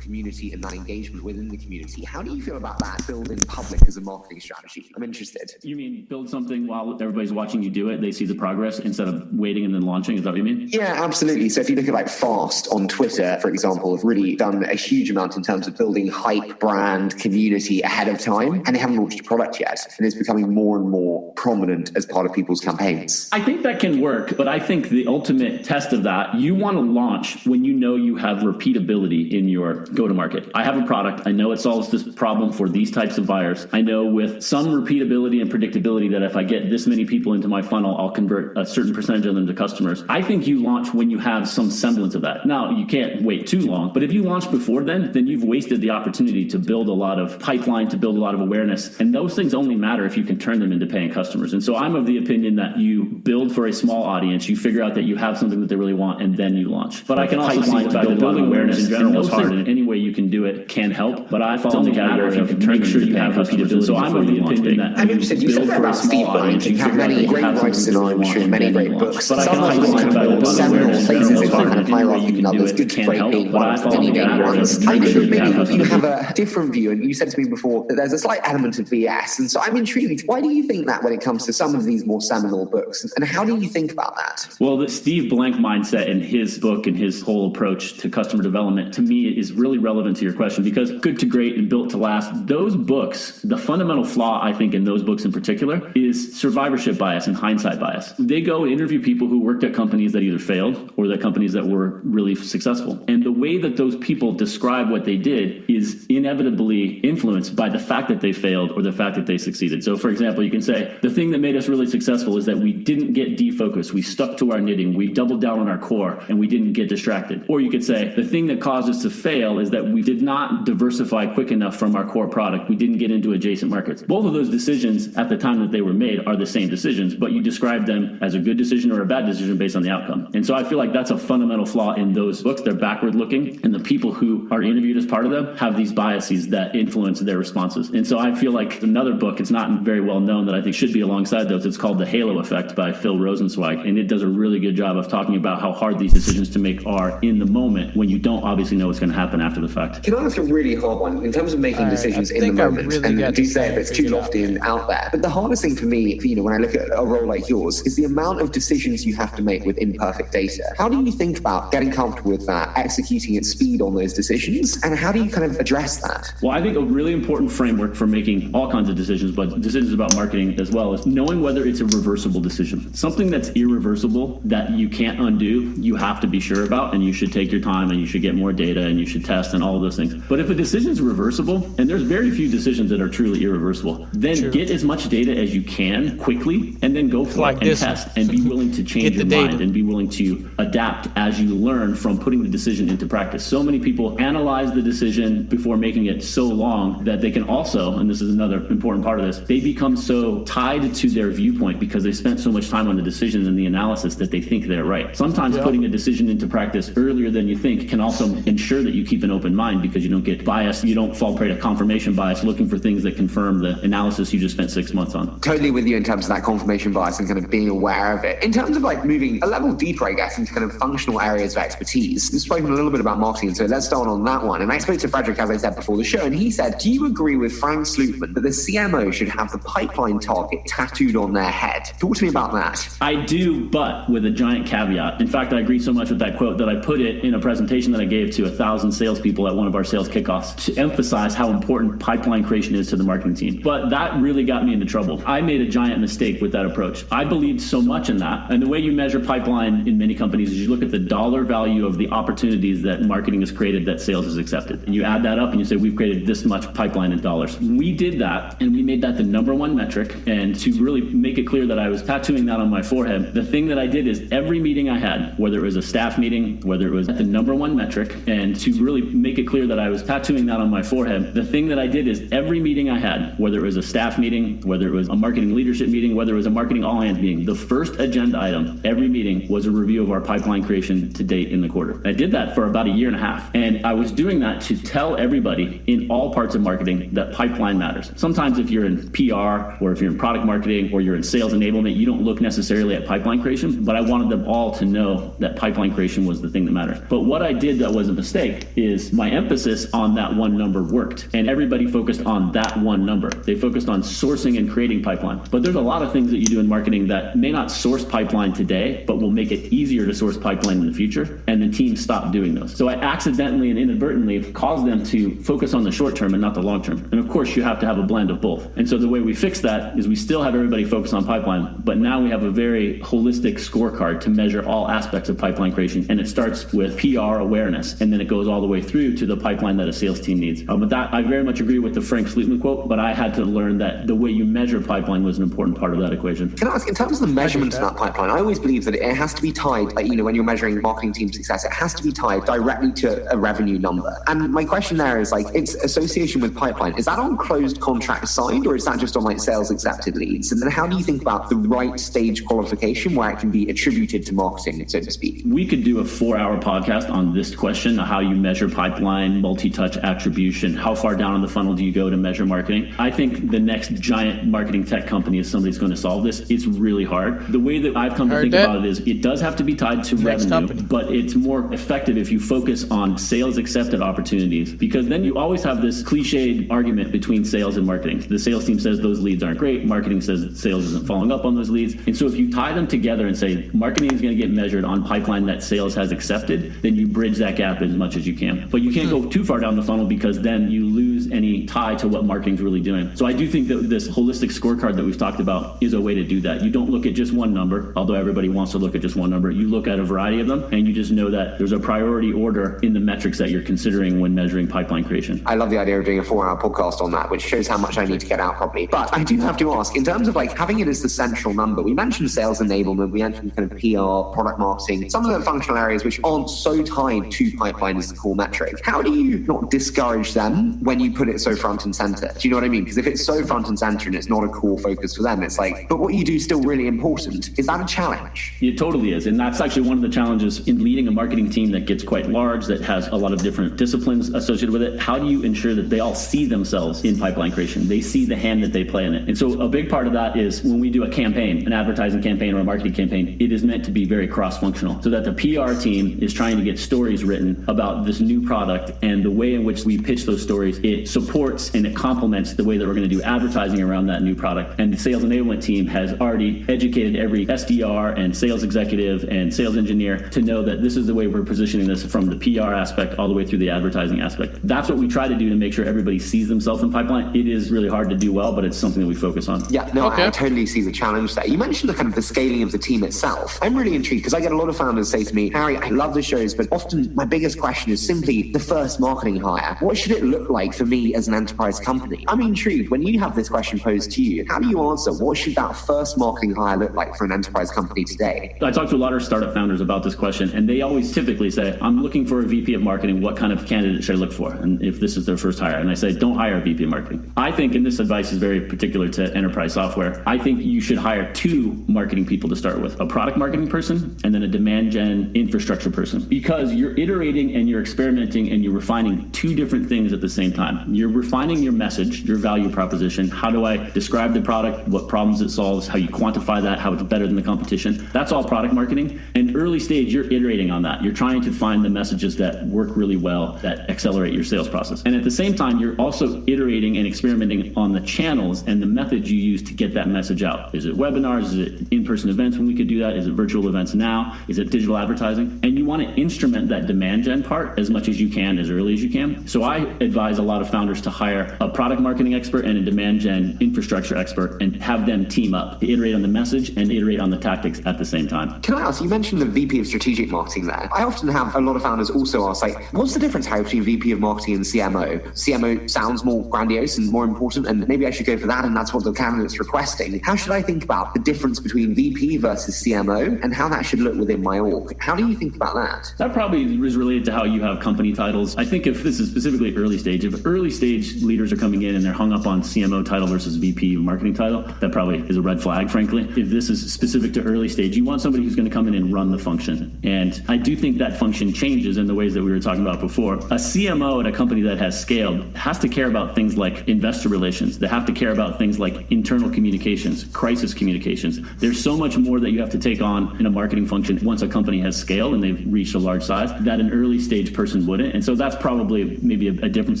Community and that engagement within the community. How do you feel about that build in public as a marketing strategy? I'm interested. You mean build something while everybody's watching you do it, they see the progress instead of waiting and then launching? Is that what you mean? Yeah, absolutely. So if you look at like Fast on Twitter, for example, have really done a huge amount in terms of building hype, brand, community ahead of time, and they haven't launched a product yet. And it's becoming more and more prominent as part of people's campaigns. I think that can work, but I think the ultimate test of that, you want to launch when you know you have repeatability in your go-to-market. I have a product. I know it solves this problem for these types of buyers. I know with some repeatability and predictability that if I get this many people into my funnel, I'll convert a certain percentage of them to customers. I think you launch when you have some semblance of that. Now, you can't wait too long, but if you launch before then you've wasted the opportunity to build a lot of pipeline, to build a lot of awareness. And those things only matter if you can turn them into paying customers. And so I'm of the opinion that you build for a small audience, you figure out that you have something that they really want, and then you launch. But I can also see that building awareness in general is hard, and any way you can do it can help. But I fall in the category of make sure you have repeatability. So I'm of the opinion that I'm interested. You said that about Steve Blank. You have many great writers in our industry and many great books. Some of them kind of seminal places in our kind of hierarchy and others. Good to great big ones, many big ones. I know that maybe you have a different view, and you said to me before that there's a slight element of BS. And so I'm intrigued. Why do you think that when it comes to some of these more seminal books? And how do you think about that? Well, the Steve Blank mindset in his book and his whole approach to customer development, to me, is really relevant to your question, because Good to Great and Built to Last, those books, the fundamental flaw, I think, in those books in particular is survivorship bias and hindsight bias. They go interview people who worked at companies that either failed or that companies that were really successful. And the way that those people describe what they did is inevitably influenced by the fact that they failed or the fact that they succeeded. So, for example, you can say, the thing that made us really successful is that we didn't get defocused. We stuck to our knitting. We doubled down on our core, and we didn't get distracted. Or you could say, the thing that caused us to fail is that we did not diversify quick enough from our core product. We didn't get into adjacent markets. Both of those decisions at the time that they were made are the same decisions, but you describe them as a good decision or a bad decision based on the outcome. And so I feel like that's a fundamental flaw in those books. They're backward looking, and the people who are interviewed as part of them have these biases that influence their responses. And so I feel like another book, it's not very well known, that I think should be alongside those. It's called The Halo Effect by Phil Rosenzweig, and it does a really good job of talking about how hard these decisions to make are in the moment when you don't obviously know what's going to happen after the fact. Can I ask a really hard one in terms of making decisions in the moment? Really, and do say if it's too lofty and out there. But the hardest thing for me, when I look at a role like yours, is the amount of decisions you have to make with imperfect data. How do you think about getting comfortable with that, executing at speed on those decisions, and how do you kind of address that? Well, I think a really important framework for making all kinds of decisions, but decisions about marketing as well, is knowing whether it's a reversible decision. Something that's irreversible that you can't undo, you have to be sure about, and you should take your time, and you should get more data, and you should test and all of those things. But if a decision is reversible, and there's very few decisions that are truly irreversible, then get as much data as you can quickly, and then go for it and test and be willing to change your mind and be willing to adapt as you learn from putting the decision into practice. So many people analyze the decision before making it so long that they can also, and this is another important part of this, they become so tied to their viewpoint because they spent so much time on the decisions and the analysis that they think they're right. Sometimes putting a decision into practice earlier than you think can also ensure that you keep an open mind because you don't get biased, you don't fall prey to confirmation bias looking for things that confirm the analysis you just spent 6 months on. Totally with you in terms of that confirmation bias and kind of being aware of it. In terms of like moving a level deeper, I guess, into kind of functional areas of expertise, we've spoken a little bit about marketing, so let's start on that one. And I spoke to Frederick, as I said before the show, and he said, do you agree with Frank Slootman that the CMO should have the pipeline target tattooed on their head? Talk to me about that. I do, but with a giant caveat. In fact, I agree so much with that quote that I put it in a presentation that I gave to 1,000 salespeople at one of our sales kickoffs to emphasize how important pipeline creation is to the marketing team. But that really got me into trouble. I made a giant mistake with that approach. I believed so much in that. And the way you measure pipeline in many companies is you look at the dollar value of the opportunities that marketing has created that sales has accepted. And you add that up and you say, we've created this much pipeline in dollars. We did that and we made that the number one metric. And to really make it clear that I was tattooing that on my forehead, the thing that I did is every meeting I had, whether it was a staff meeting, whether it was the number one metric, and to really make it clear that I was tattooing that on my forehead, the thing that I did is every meeting I had, whether it was a staff meeting, whether it was a marketing leadership meeting, whether it was a marketing all hands meeting, the first agenda item every meeting was a review of our pipeline creation to date in the quarter. I did that for about a year and a half. And I was doing that to tell everybody in all parts of marketing that pipeline matters. Sometimes if you're in PR or if you're in product marketing or you're in sales enablement, you don't look necessarily at pipeline creation, but I wanted them all to know that pipeline creation was the thing that mattered. But what I did that was a mistake is my emphasis on that one number worked. And everybody focused on that one number. They focused on sourcing and creating pipeline. But there's a lot of things that you do in marketing that may not source pipeline today, but will make it easier to source pipeline in the future. And the team stopped doing those. So I accidentally and inadvertently caused them to focus on the short term and not the long term. And of course, you have to have a blend of both. And so the way we fix that is we still have everybody focus on pipeline, but now we have a very holistic scorecard to measure all aspects of pipeline creation. And it starts with PR awareness, and then it goes all the way through to the pipeline that a sales team needs. But that, I very much agree with the Frank Slootman quote, but I had to learn that the way you measure pipeline was an important part of that equation. Can I ask, in terms of the measurement of that pipeline, I always believe that it has to be tied, like, when you're measuring marketing team success, it has to be tied directly to a revenue number. And my question there is, like, its association with pipeline, is that on closed contract signed, or is that just on like sales accepted leads? And then how do you think about the right stage qualification where it can be attributed to marketing, so to speak? We could do a 4-hour podcast on this question, how you measure pipeline, multi-touch attribution, how far down in the funnel do you go to measure marketing? I think the next giant marketing tech company is somebody's going to solve this. It's really hard. The way that I've come to think about it is it does have to be tied to revenue, but it's more effective if you focus on sales accepted opportunities, because then you always have this cliched argument between sales and marketing. The sales team says those leads aren't great. Marketing says sales isn't following up on those leads. And so if you tie them together and say marketing is going to get measured on pipeline that sales has accepted, then you bridge that gap as much as you can. But you can't go too far down the funnel because then you lose any tie to what marketing's really doing. So I do think that this holistic scorecard that we've talked about is a way to do that. You don't look at just one number, although everybody wants to look at just one number. You look at a variety of them, and you just know that there's a priority order in the metrics that you're considering when measuring pipeline creation. I love the idea of doing a 4-hour podcast on that, which shows how much I need to get out properly. But I do have to ask, in terms of like having it as the central number, we mentioned sales enablement, we mentioned kind of PR, product marketing, some of the functional areas which aren't so tied to pipeline as the core metric. How do you not discourage them when you put it so front and center? Do you know what I mean? Because if it's so front and center and it's not a core focus for them, it's like, but what you do is still really important. Is that a challenge? It totally is. And that's actually one of the challenges in leading a marketing team that gets quite large, that has a lot of different disciplines associated with it. How do you ensure that they all see themselves in pipeline creation? They see the hand that they play in it. And so a big part of that is when we do a campaign, an advertising campaign or a marketing campaign, it is meant to be very cross-functional, so that the PR team is trying to get stories written about this new product, and the way in which we pitch those stories, it supports and it complements the way that we're going to do advertising around that new product. And the sales enablement team has already educated every SDR and sales executive and sales engineer to know that this is the way we're positioning this from the PR aspect all the way through the advertising aspect. That's what we try to do to make sure everybody sees themselves in pipeline. It is really hard to do well, but it's something that we focus on. Yeah, no, okay. I totally see the challenge there. You mentioned the kind of the scaling of the team itself. I'm really intrigued because I get a lot of founders say to me, Harry, I love the shows, but often my biggest question is simply the first marketing hire? What should it look like for me as an enterprise company? I'm intrigued, when you have this question posed to you, how do you answer? What should that first marketing hire look like for an enterprise company today? I talk to a lot of startup founders about this question, and they always typically say, I'm looking for a VP of marketing. What kind of candidate should I look for? And if this is their first hire, and I say, don't hire a VP of marketing. I think, and this advice is very particular to enterprise software, I think you should hire 2 marketing people to start with, a product marketing person and then a demand gen infrastructure person, because you're iterating and you're experimenting and you're refining 2 different things at the same time. You're refining your message, your value proposition. How do I describe the product, what problems it solves, how you quantify that, how it's better than the competition. That's all product marketing. And early stage, you're iterating on that. You're trying to find the messages that work really well, that accelerate your sales process. And at the same time, you're also iterating and experimenting on the channels and the methods you use to get that message out. Is it webinars? Is it in-person events when we could do that? Is it virtual events now? Is it digital advertising? And you want to instrument that demand gen part as much as you can, as early as you can. So I advise a lot of founders to hire a product marketing expert and a demand gen infrastructure expert and have them team up to iterate on the message and iterate on the tactics at the same time. Can I ask, you mentioned the VP of strategic marketing there. I often have a lot of founders also ask, like, what's the difference, Harry, between VP of marketing and CMO? CMO sounds more grandiose and more important, and maybe I should go for that, and that's what the candidate's requesting. How should I think about the difference between VP versus CMO and how that should look within my org? How do you think about that? That probably is related to how you have company titles. I think if this is specifically early stage, if early stage leaders are coming in and they're hung up on CMO title versus VP marketing title, that probably is a red flag, frankly. If this is specific to early stage, you want somebody who's going to come in and run the function. And I do think that function changes in the ways that we were talking about before. A CMO at a company that has scaled has to care about things like investor relations. They have to care about things like internal communications, crisis communications. There's so much more that you have to take on in a marketing function once a company has scaled and they've reached a large size that an early stage person wouldn't. And so that's probably maybe a difference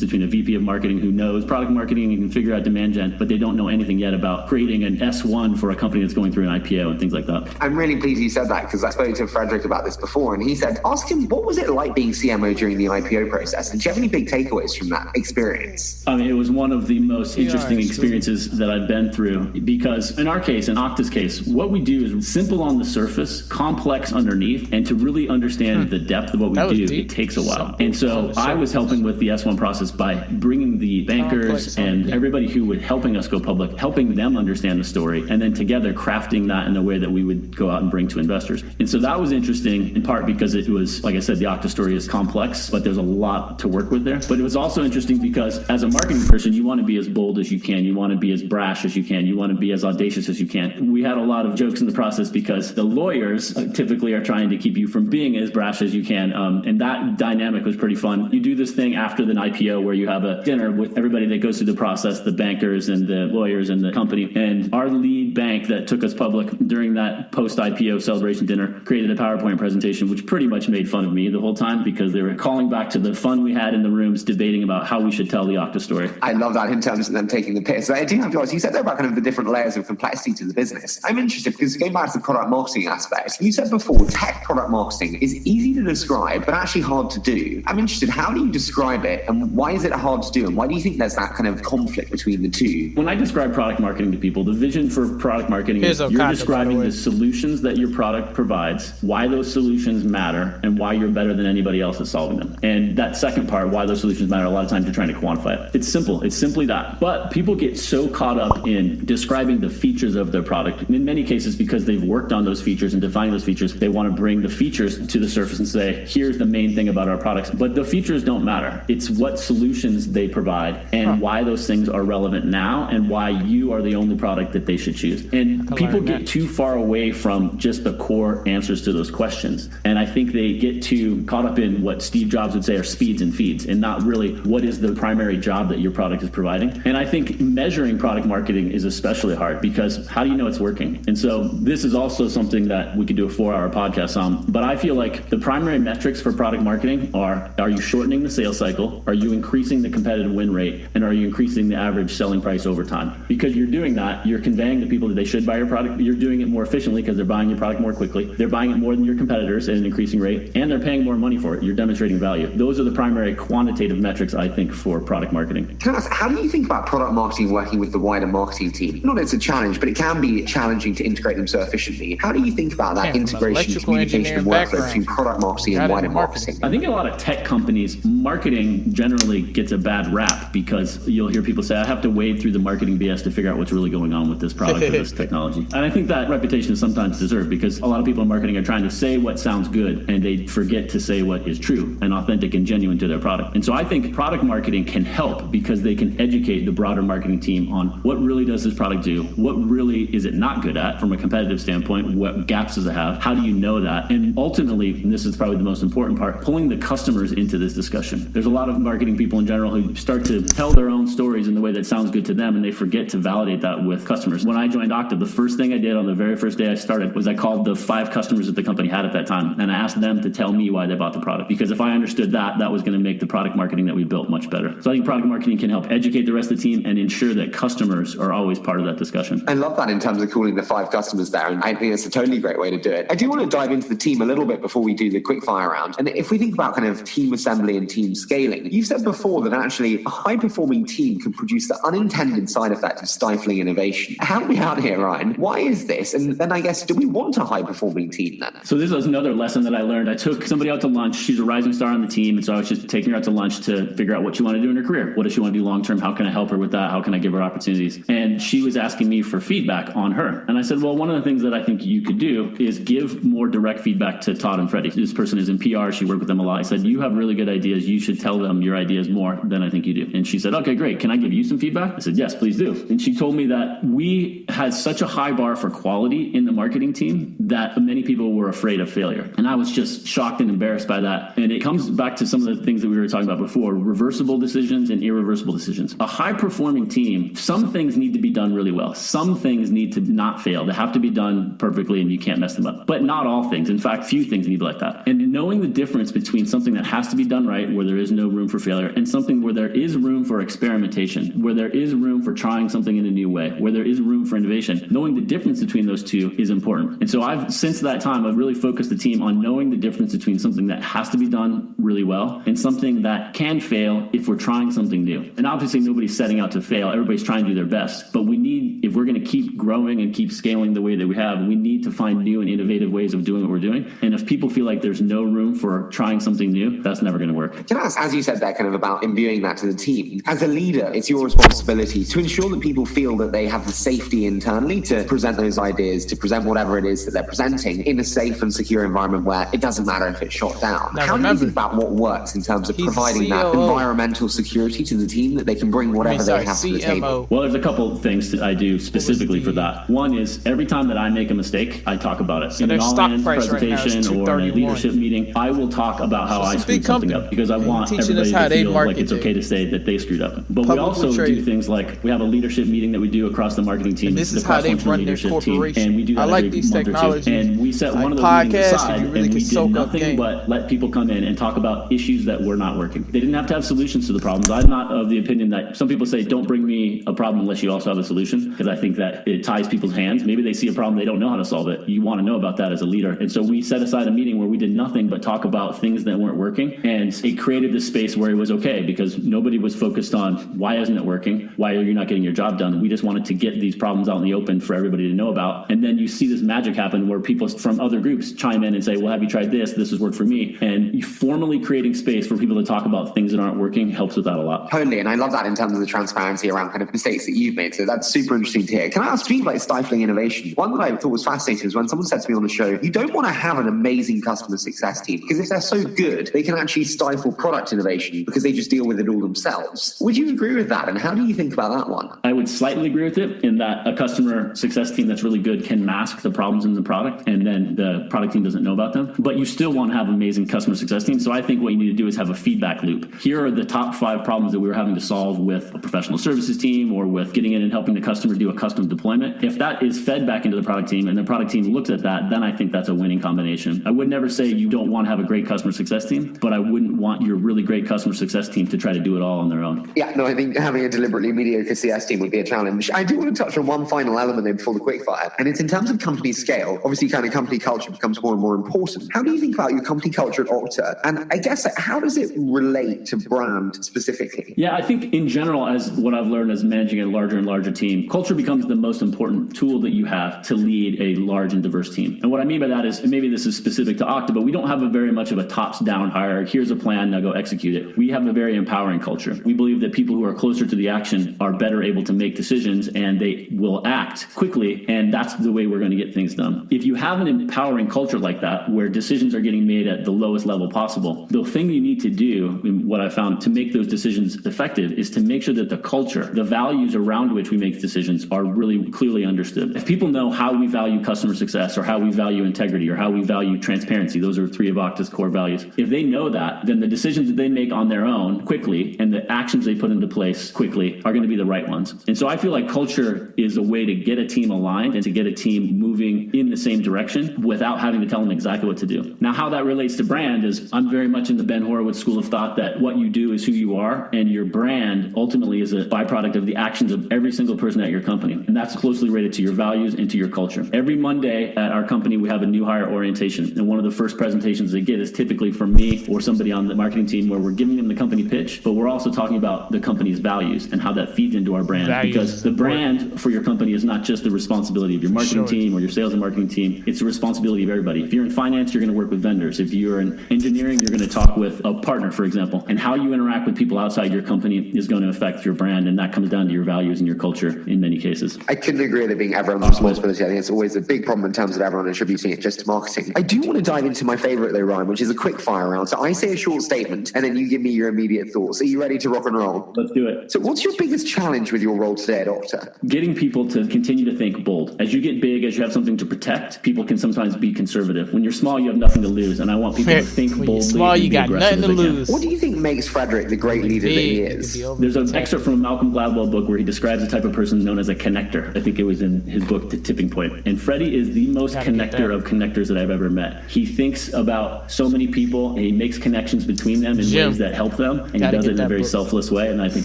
between a VP of marketing who knows product marketing and can figure out demand gen, but they don't know anything yet about creating an S1 for a company that's going through an IPO and things like that. I'm really pleased you said that, because I spoke to Frederick about this before, and he said, ask him, what was it like being CMO during the IPO process? And do you have any big takeaways from that experience? I mean, it was one of the most interesting experiences that I've been through, because in our case, in Okta's case, what we do is simple on the surface, complex underneath, and to really understand the depth of what we do, it takes a while. And so I was helping with the S1 process by bringing the bankers and everybody who was helping us go public, helping them understand the story, and then together crafting that in a way that we would go out and bring to investors. And so that was interesting, in part because it was, like I said, the Okta story is complex, but there's a lot to work with there. But it was also interesting because as a marketing person, you want to be as bold as you can. You want to be as brash as you can. You want to be as audacious as you can. We had a lot of jokes in the process because the lawyers typically are trying to keep you from being as brash as you can. And that dynamic was pretty fun. You do this thing after the IPO where you have a dinner with everybody that goes through the process, the bankers and the lawyers and the company. And our lead bank that took us public during that post-IPO celebration dinner created a PowerPoint presentation, which pretty much made fun of me the whole time because they were calling back to the fun we had in the rooms debating about how we should tell the Okta story. I love that in terms of them taking the piss. I do have to ask, you said there about kind of the different layers of complexity to the business. I'm interested because going back to the product marketing aspect, you said before tech product marketing is easy to describe, but actually hard to do. I'm interested, how do you describe it and why is it hard to do? And why do you think there's that kind of conflict between the two? When I describe product marketing to people, the vision for product marketing is you're describing the solutions that your product provides, why those solutions matter, and why you're better than anybody else at solving them. And that second part, why those solutions matter, a lot of times you're trying to quantify it. It's simple. It's simply that. But people get so caught up in describing the features of their product. In many cases, because they've worked on those features and defining those features, they want to bring the features to the surface and say, here's the main thing about our products. But the features don't matter. It's what solutions they provide and why those things are relevant now and why you are the only product that they should choose. And people get too far away from just the core answers to those questions. And I think they get too caught up in what Steve Jobs would say are speeds and feeds and not really what is the primary job that your product is providing. And I think measuring product marketing is especially hard because how do you know it's working? And so this is also something that we could do a 4-hour podcast on. But I feel like the primary metrics for product marketing are you shortening the sales cycle? Are you increasing the competitive win rate? And are you increasing the average selling price over time? Because you're doing that, you're conveying to people that they should buy your product. You're doing it more efficiently because they're buying your product more quickly. They're buying it more than your competitors at an increasing rate, and they're paying more money for it. You're demonstrating value. Those are the primary quantitative metrics, I think, for product marketing. Can I ask, how do you think about product marketing working with the wider marketing team? Not that it's a challenge, but it can be challenging to integrate them so efficiently. How do you think about that integration, communication, and workflow between product marketing and wider marketing? I think a lot of tech companies, marketing generally gets a bad rap because you'll hear people say, I have to wade through the marketing BS to figure out what's really going on with this product or this technology. And I think that reputation is sometimes deserved because a lot of people in marketing are trying to say what sounds good and they forget to say what is true and authentic and genuine to their product. And so I think product marketing can help because they can educate the broader marketing team on what really does this product do, what really is it not good at from a competitive standpoint, what gaps does it have, how do you know that? And ultimately, and this is probably the most important part, pulling the customers into this discussion. There's a lot of marketing people in general who start to tell their own stories in the way that sounds good to them and they forget to validate that with customers. When I joined Okta, the first thing I did on the very first day I started was I called the 5 customers that the company had at that time and I asked them to tell me why they bought the product, because if I understood that, that was going to make the product marketing that we built much better. So I think product marketing can help educate the rest of the team and ensure that customers are always part of that discussion. I love that in terms of calling the 5 customers there, and I think it's a totally great way to do it. I do want to dive into the team a little bit before we do the quickfire round. And if we think about kind of team assembly and team scaling, you've said before that actually a high-performing team can produce the unintended side effect of stifling innovation. Help me out here, Ryan. Why is this? And then I guess, do we want a high-performing team then? So this was another lesson that I learned. I took somebody out to lunch. She's a rising star on the team. And so I was just taking her out to lunch to figure out what she wanted to do in her career. What does she want to do long-term? How can I help her with that? How can I give her opportunities? And she was asking me for feedback on her. And I said, well, one of the things that I think you could do is give more direct feedback to Todd and Freddie. This person is in PR. She worked with them a lot. I said, you have really good ideas. You should tell them your ideas more than I think you do. And she said, okay, great. Can I give you some feedback? I said, yes, please do. And she told me that we had such a high bar for quality in the marketing team that many people were afraid of failure. And I was just shocked and embarrassed by that. And it comes back to some of the things that we were talking about before, reversible decisions and irreversible decisions. A high-performing team, some things need to be done really well. Some things need to not fail. They have to be done perfectly and you can't mess them up. But not all things. In fact, few things need to be like that. And knowing the difference between something that has to be done right, where there is no room for failure, and something where there is room for experimentation, where there is room for trying something in a new way, where there is room for innovation, knowing the difference between those two is important. And so since that time, I've really focused the team on knowing the difference between something that has to be done really well and something that can fail if we're trying something new. And obviously nobody's setting out to fail. Everybody's trying to do their best. But we need, if we're going to keep growing and keep scaling the way that we have, we need to find new and innovative ways of doing what we're doing. And if people feel like there's no room for trying something new, that's never going to work. Can I ask, as you said there, kind of about imbuing that to the team, as a leader, it's your responsibility to ensure that people feel that they have the safety internally to present those ideas, to present whatever it is that they're presenting in a safe and secure environment where it doesn't matter if it's shot down. Now, how do you think about what works in terms of providing that environmental security to the team that they can bring whatever they have to the table? Well, there's a couple of things that I do specifically for that. One is every time that I make a mistake, I talk about it. So in an all-hands presentation or in a leadership meeting, I will talk about how I screwed something up because I want everybody to feel like it's okay to say that they screwed up. But we also do things like we have a leadership meeting that we do across the marketing team. This is how they run their corporation. And we do that every month or two. And we set one of those meetings aside and we did nothing but let people come in and talk about issues that were not working. They didn't have to have solutions to the problems. I'm not of the opinion that some people say, don't bring me a problem unless you also have a solution, because I think that it ties people's hands. Maybe they see a problem, they don't know how to solve it. You want to know about that as a leader. And so we set aside a meeting where we did nothing but talk about things that weren't working. And it created this space where it was okay because nobody was focused on why isn't it working? Why are you not getting your job done? We just wanted to get these problems out in the open for everybody to know about. And then you see this magic happen where people from other groups chime in and say, well, have you tried this? This has worked for me. And formally creating space for people to talk about things that aren't working helps with that a lot. Totally. And I love that in terms of the transparency around kind of mistakes that you've made. So that's super interesting to hear. Can I ask, speaking about stifling innovation, one that I thought was fascinating is when someone said to me on the show, you don't want to have an amazing customer success team because if they're so good, they can actually stifle product innovation because they just deal with it all themselves. Would you agree with that? And how do you think about that one? I would slightly agree with it in that a customer success team that's really good can mask the problems in the product and then the product team doesn't know about them. But you still want to have amazing customer success team. So I think what you need to do is have a feedback loop. Here are the top 5 problems that we were having to solve with a professional services team or with getting in and helping the customer do a custom deployment. If that is fed back into the product team and the product team looks at that, then I think that's a winning combination. I would never say you don't want to have a great customer success team, but I wouldn't want your really great customer success team to try to do it all on their own. Yeah, no, I think having a deliberately mediocre CS team would be a challenge. I do want to touch on one final element though before the quickfire, and it's in terms of company scale. Obviously, kind of company culture becomes more and more important. How do you think about your company culture at Okta? And I guess, how does it relate to brand specifically? Yeah, I think in general, as what I've learned as managing a larger and larger team, culture becomes the most important tool that you have to lead a large and diverse team. And what I mean by that is, and maybe this is specific to Okta, but we don't have very much of a tops-down down hire. Here's a plan, now go execute it. We have a very empowering culture. We believe that people who are closer to the action are better able to make decisions, and they will act quickly, and that's the way we're going to get things done. If you have an empowering culture like that, where decisions are getting made at the lowest level possible, the thing you need to do, and what I found to make those decisions effective, is to make sure that the culture, the values around which we make decisions, are really clearly understood. If people know how we value customer success, or how we value integrity, or how we value transparency, those are 3 of Okta's core values. If they know that, then the decisions that they make on their own quickly and the actions they put into place quickly are going to be the right ones. And so I feel like culture is a way to get a team aligned and to get a team moving in the same direction without having to tell them exactly what to do. Now, how that relates to brand is, I'm very much in the Ben Horowitz school of thought that what you do is who you are, and your brand ultimately is a byproduct of the actions of every single person at your company. And that's closely related to your values and to your culture. Every Monday at our company, we have a new hire orientation. And one of the first presentations they get is typically from me or somebody on the marketing team, where we're giving them the company pitch, but we're also talking about the company's values and how that feeds into our brand. Because the brand for your company is not just the responsibility of your marketing team or your sales and marketing team. It's the responsibility of everybody. If you're in finance, you're going to work with vendors. If you're in engineering, you're going to talk with a partner, for example. And how you interact with people outside your company is going to affect your brand, and that comes down to your values and your culture in many cases. I couldn't agree with it being everyone's responsibility. I think it's always a big problem in terms of everyone attributing it just to marketing. I do want to dive into my favorite though, Ryan, which is a quick fire round. So I say a short statement and then you give me your immediate thoughts. Are you ready to rock and roll? Let's do it. So what's your biggest challenge with your role today at Okta? Getting people to continue to think bold. As you get big, as you have something to protect, people can sometimes be conservative. When you're small, you have nothing to lose, and I want people to think boldly. When you're small, you got nothing to lose. What do you think makes Frederick the great leader that he is? There's an excerpt from a Malcolm Gladwell book where he describes a type of person known as a connector. I think it was in his book, The Tipping Point. And Freddie is the most connector of connectors that I've ever met. He thinks about so many people, and he makes connections between them in ways that help them, and he does it in a very selfless way, and I think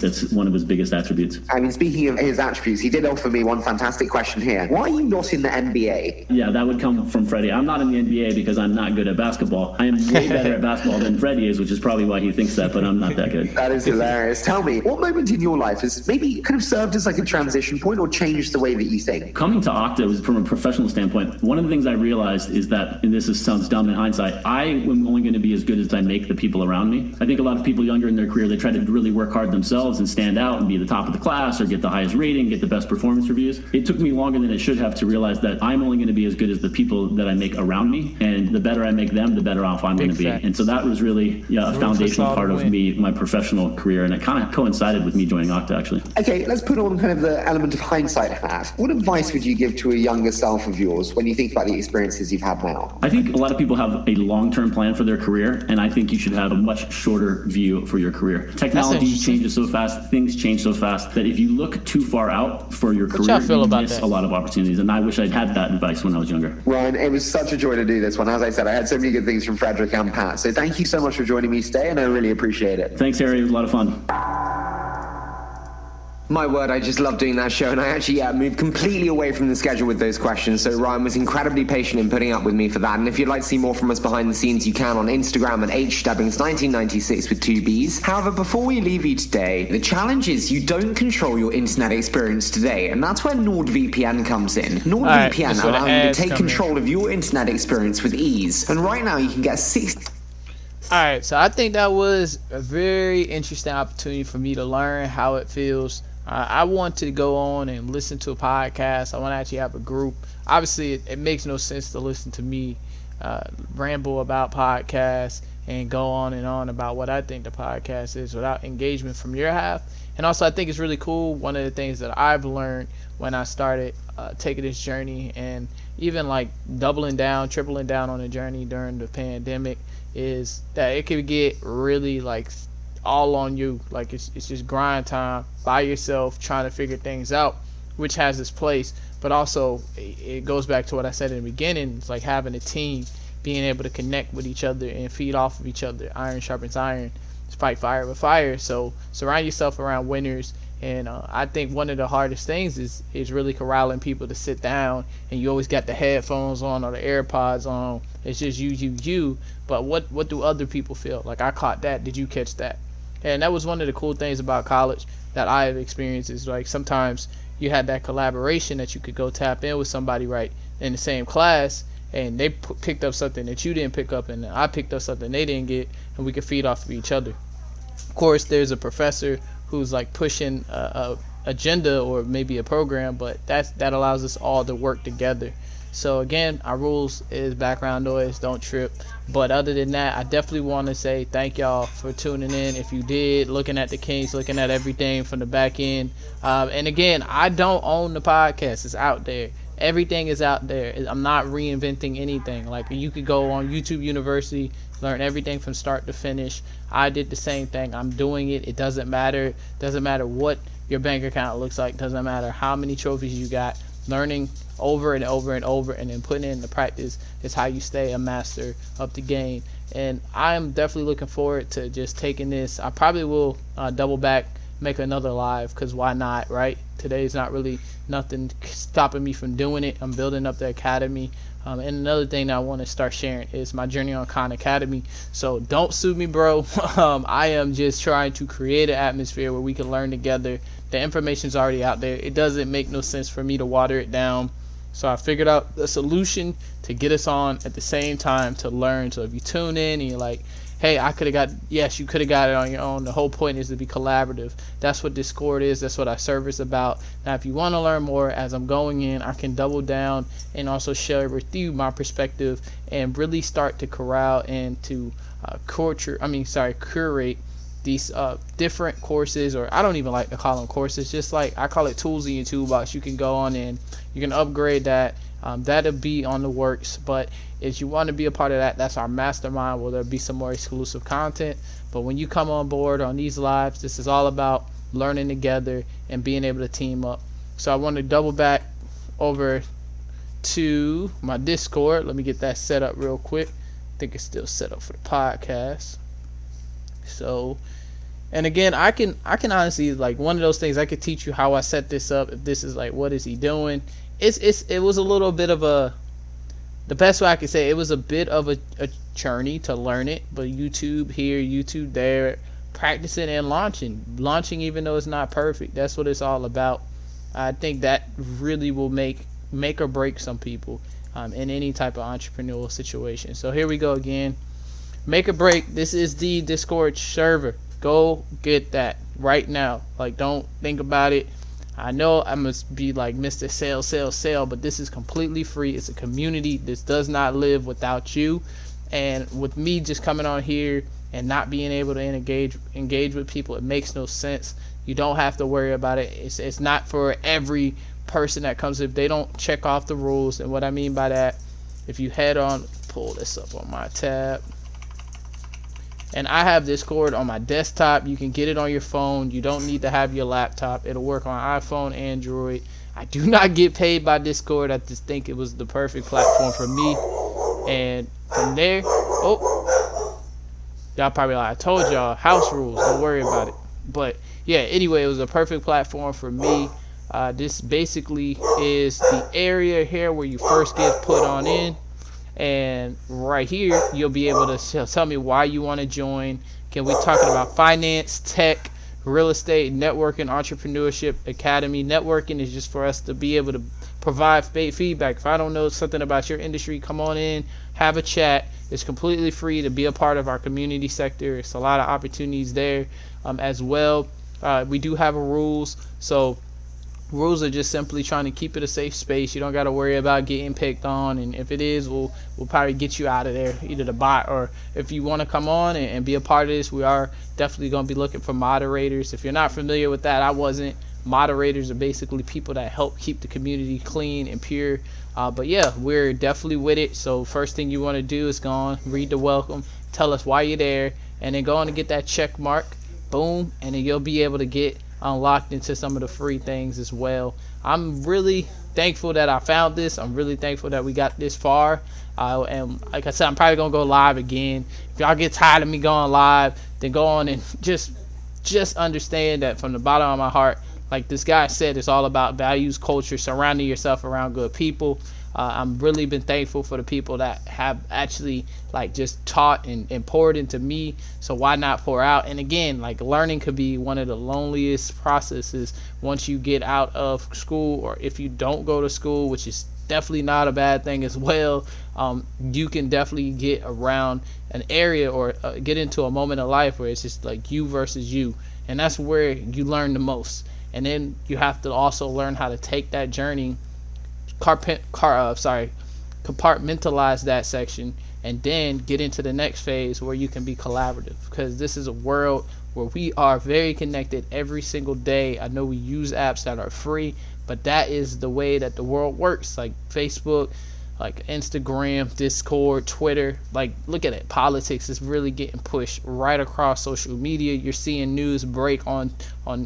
that's one of his biggest attributes. I mean, speaking of his attributes, he did offer me one fantastic question here. Why are you not in the NBA? Yeah, that would come from Freddie. I'm not in the NBA because I'm not good at basketball. I am way better at basketball than Freddie is, which is probably why he thinks that, but I'm not that good. That is hilarious. Tell me, what moment in your life has maybe kind of served as like a transition point or changed the way that you think? Coming to Okta was, from a professional standpoint, one of the things I realized is that, and sounds dumb in hindsight, I am only going to be as good as I make the people around me. I think a lot of people younger in their career, they try to really work hard themselves and stand out and be the top of the class or get the highest rating, get the best performance reviews. It took me longer than it should have to realize that I'm only going to be as good as the people that I make around me, and the better I make them, the better off I'm going to be. And so that was really a foundational part of me, my professional career, and it kind of coincided with me joining Okta, actually. Okay, let's put on kind of the element of hindsight hat. What advice would you give to a younger self of yours when you think about the experiences you've had now? I think a lot of people have a long-term plan for their career, and I think you should have a much shorter view for your career. Technology changes so fast, things change so fast, that if you look too far out for your career, you miss a lot of opportunities, and I wish I'd had that advice when I was younger. Ryan, it was such a joy to do this one. As I said, I had so many good things from Frederick and Pat, so thank you so much for joining me today, and I really appreciate it. Thanks, Harry. It was a lot of fun. My word, I just love doing that show, and I actually moved completely away from the schedule with those questions, so Ryan was incredibly patient in putting up with me for that. And if you'd like to see more from us behind the scenes, you can on Instagram at Stebbings1996 with 2 B's. However, before we leave you today, the challenge is you don't control your internet experience today, and that's where NordVPN comes in. NordVPN allows you to take control of your internet experience with ease, and right now you can get 60... Alright, so I think that was a very interesting opportunity for me to learn how it feels. I want to go on and listen to a podcast. I want to actually have a group. Obviously, it makes no sense to listen to me ramble about podcasts and go on and on about what I think the podcast is without engagement from your half. And also, I think it's really cool. One of the things that I've learned when I started taking this journey, and even like doubling down, tripling down on the journey during the pandemic, is that it could get really like all on you. Like it's just grind time by yourself trying to figure things out, which has its place, but also it goes back to what I said in the beginning. It's like having a team, being able to connect with each other and feed off of each other. Iron sharpens iron. Fight fire with fire. So surround yourself around winners. And I think one of the hardest things is really corralling people to sit down, and you always got the headphones on or the AirPods on. It's just you. But what do other people feel? Like, I caught that. Did you catch that? And that was one of the cool things about college that I have experienced, is like sometimes you had that collaboration that you could go tap in with somebody right in the same class, and they picked up something that you didn't pick up, and I picked up something they didn't get, and we could feed off of each other. Of course, there's a professor who's like pushing a agenda or maybe a program, but that allows us all to work together. So again, our rules is background noise, don't trip. But other than that, I definitely want to say thank y'all for tuning in. If you did, looking at the kinks, looking at everything from the back end. And again, I don't own the podcast. It's out there. Everything is out there. I'm not reinventing anything. Like, you could go on YouTube University, learn everything from start to finish. I did the same thing. I'm doing it. It doesn't matter. Doesn't matter what your bank account looks like. Doesn't matter how many trophies you got. Learning over and over and over, and then putting it into practice is how you stay a master of the game. And I am definitely looking forward to just taking this. I probably will double back, make another live, because why not, right? Today's not really nothing stopping me from doing it. I'm building up the academy. And another thing that I want to start sharing is my journey on Khan Academy. So don't sue me, bro. I am just trying to create an atmosphere where we can learn together. The information's already out there. It doesn't make no sense for me to water it down. So I figured out a solution to get us on at the same time to learn. So if you tune in and you're like, hey, I could have got, yes, you could have got it on your own. The whole point is to be collaborative. That's what Discord is. That's what our server's about. Now, if you want to learn more as I'm going in, I can double down and also share with you my perspective and really start to corral and to curate these different courses, or I don't even like to call them courses, just like I call it tools in your toolbox. You can go on and you can upgrade that. That'll be on the works. But if you want to be a part of that, that's our mastermind, where there'll be some more exclusive content. But when you come on board on these lives, this is all about learning together and being able to team up. So I want to double back over to my Discord. Let me get that set up real quick. I think it's still set up for the podcast. So, and again, I can honestly, like, one of those things, I could teach you how I set this up. If this is like, what is he doing? It was a little bit of the best way I could say, it was a bit of a journey to learn it. But YouTube here, YouTube there, practicing and launching even though it's not perfect. That's what it's all about. I think that really will make or break some people in any type of entrepreneurial situation. So here we go again. Make or break. This is the Discord server. Go get that right now. Like, don't think about it. I know I must be like Mr. Sale, but this is completely free. It's a community. This does not live without you. And with me just coming on here and not being able to engage with people, it makes no sense. You don't have to worry about it. It's not for every person that comes. If they don't check off the rules, and what I mean by that, if you head on, pull this up on my tab. And I have Discord on my desktop. You can get it on your phone. You don't need to have your laptop. It'll work on iPhone, Android. I do not get paid by Discord. I just think it was the perfect platform for me. And from there, y'all probably like, I told y'all, house rules. Don't worry about it. But yeah, anyway, it was a perfect platform for me. This basically is the area here where you first get put on in. And right here, you'll be able to tell me why you want to join. Can we talking about finance, tech, real estate, networking, entrepreneurship, academy. Networking is just for us to be able to provide feedback. If I don't know something about your industry, come on in, have a chat. It's completely free to be a part of our community sector. It's a lot of opportunities there as well. We do have rules. So rules are just simply trying to keep it a safe space. You don't got to worry about getting picked on, and if it is, we'll probably get you out of there, either the bot, or if you want to come on and be a part of this, we are definitely going to be looking for moderators. If you're not familiar with that, I wasn't. Moderators are basically people that help keep the community clean and pure. But yeah, we're definitely with it. So first thing you want to do is go on, read the welcome, tell us why you're there, and then go on and get that check mark. Boom, and then you'll be able to get unlocked into some of the free things as well. I'm really thankful that I found this. I'm really thankful that we got this far. And like I said, I'm probably gonna go live again. If y'all get tired of me going live, then go on and just understand that from the bottom of my heart, like this guy said, it's all about values, culture, surrounding yourself around good people. I'm really been thankful for the people that have actually like just taught and poured into me. So why not pour out? And again, like learning could be one of the loneliest processes once you get out of school, or if you don't go to school, which is definitely not a bad thing as well. You can definitely get around an area or get into a moment of life where it's just like you versus you, and that's where you learn the most. And then you have to also learn how to take that journey, compartmentalize that section, and then get into the next phase where you can be collaborative, because this is a world where we are very connected every single day. I know we use apps that are free, but that is the way that the world works. Like Facebook, like Instagram, Discord, Twitter, like look at it. Politics is really getting pushed right across social media. You're seeing news break on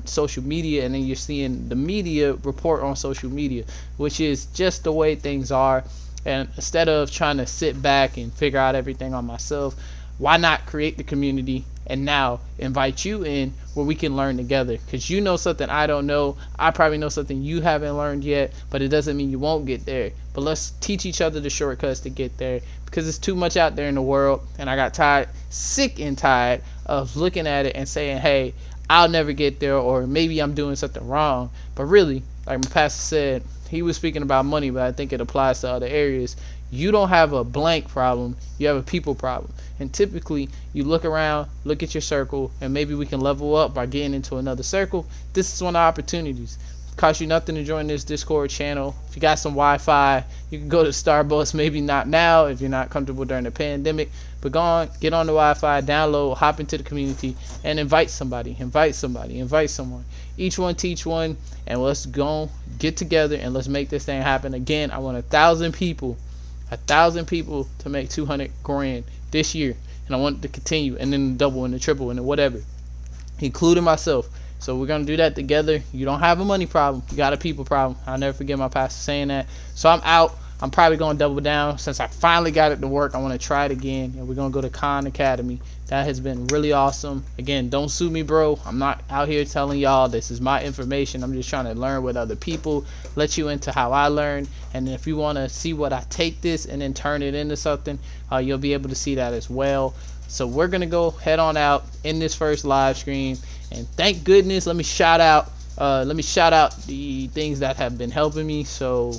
social media, and then you're seeing the media report on social media, which is just the way things are. And instead of trying to sit back and figure out everything on myself, why not create the community and now invite you in where we can learn together? Because you know something I don't know. I probably know something you haven't learned yet, but it doesn't mean you won't get there. But let's teach each other the shortcuts to get there, because it's too much out there in the world. And I got sick and tired of looking at it and saying, hey, I'll never get there, or maybe I'm doing something wrong. But really, like my pastor said, he was speaking about money, but I think it applies to other areas. You don't have a blank problem, you have a people problem. And typically you look around, look at your circle, and maybe we can level up by getting into another circle. This is one of the opportunities. It costs you nothing to join this Discord channel. If you got some Wi-Fi, you can go to Starbucks. Maybe not now if you're not comfortable during the pandemic, but go on, get on the Wi-Fi, download, hop into the community, and invite somebody, invite someone. Each one teach one, and let's go get together and let's make this thing happen. Again, I want 1,000 people to make 200 grand this year, and I want it to continue, and then double and the triple and the whatever, including myself. So we're gonna do that together. You don't have a money problem, you got a people problem. I'll never forget my pastor saying that. So I'm out. I'm probably gonna double down. Since I finally got it to work, I want to try it again, and we're gonna go to Khan Academy. That has been really awesome. Again, don't sue me, bro. I'm not out here telling y'all this is my information. I'm just trying to learn with other people, let you into how I learn. And if you want to see what I take this and then turn it into something, you'll be able to see that as well. So we're gonna go head on out in this first live stream, and thank goodness, let me shout out the things that have been helping me. So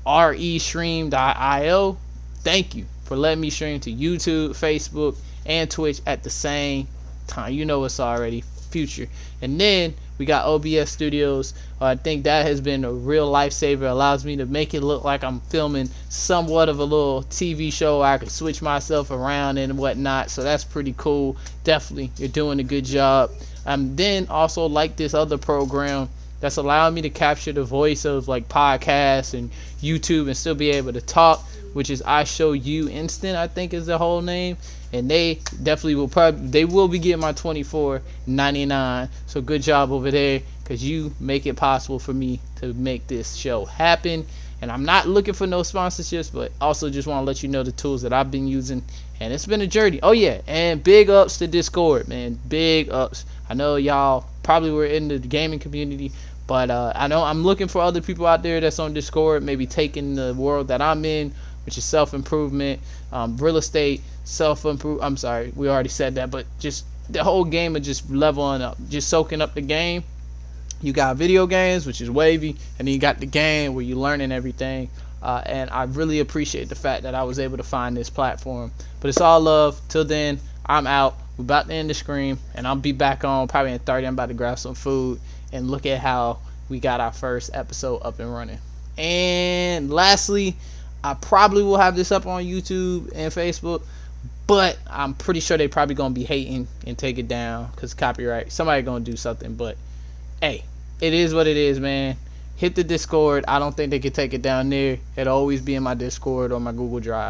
restream.io, thank you for letting me stream to YouTube, Facebook, and Twitch at the same time. You know it's already future. And then we got OBS Studios. I think that has been a real lifesaver. Allows me to make it look like I'm filming somewhat of a little TV show. I can switch myself around and whatnot, so that's pretty cool. Definitely, you're doing a good job. Then also like this other program that's allowing me to capture the voice of like podcasts and YouTube and still be able to talk, which is I Show You Instant, I think is the whole name. And they definitely will be getting my $24.99. So good job over there, because you make it possible for me to make this show happen. And I'm not looking for no sponsorships, but also just want to let you know the tools that I've been using, and it's been a journey. Oh yeah, and big ups to Discord, man. Big ups. I know y'all probably were in the gaming community, but I know I'm looking for other people out there that's on Discord, maybe taking the world that I'm in, which is self-improvement, real estate, I'm sorry, we already said that, but just the whole game of just leveling up, just soaking up the game. You got video games, which is wavy, and then you got the game where you're learning everything. And I really appreciate the fact that I was able to find this platform. But it's all love. Till then, I'm out. We're about to end the stream, and I'll be back on probably in 30. I'm about to grab some food and look at how we got our first episode up and running. And lastly, I probably will have this up on YouTube and Facebook, but I'm pretty sure they probably gonna be hating and take it down because copyright. Somebody gonna do something, but hey, it is what it is, man. Hit the Discord. I don't think they could take it down there. It'll always be in my Discord or my Google Drive.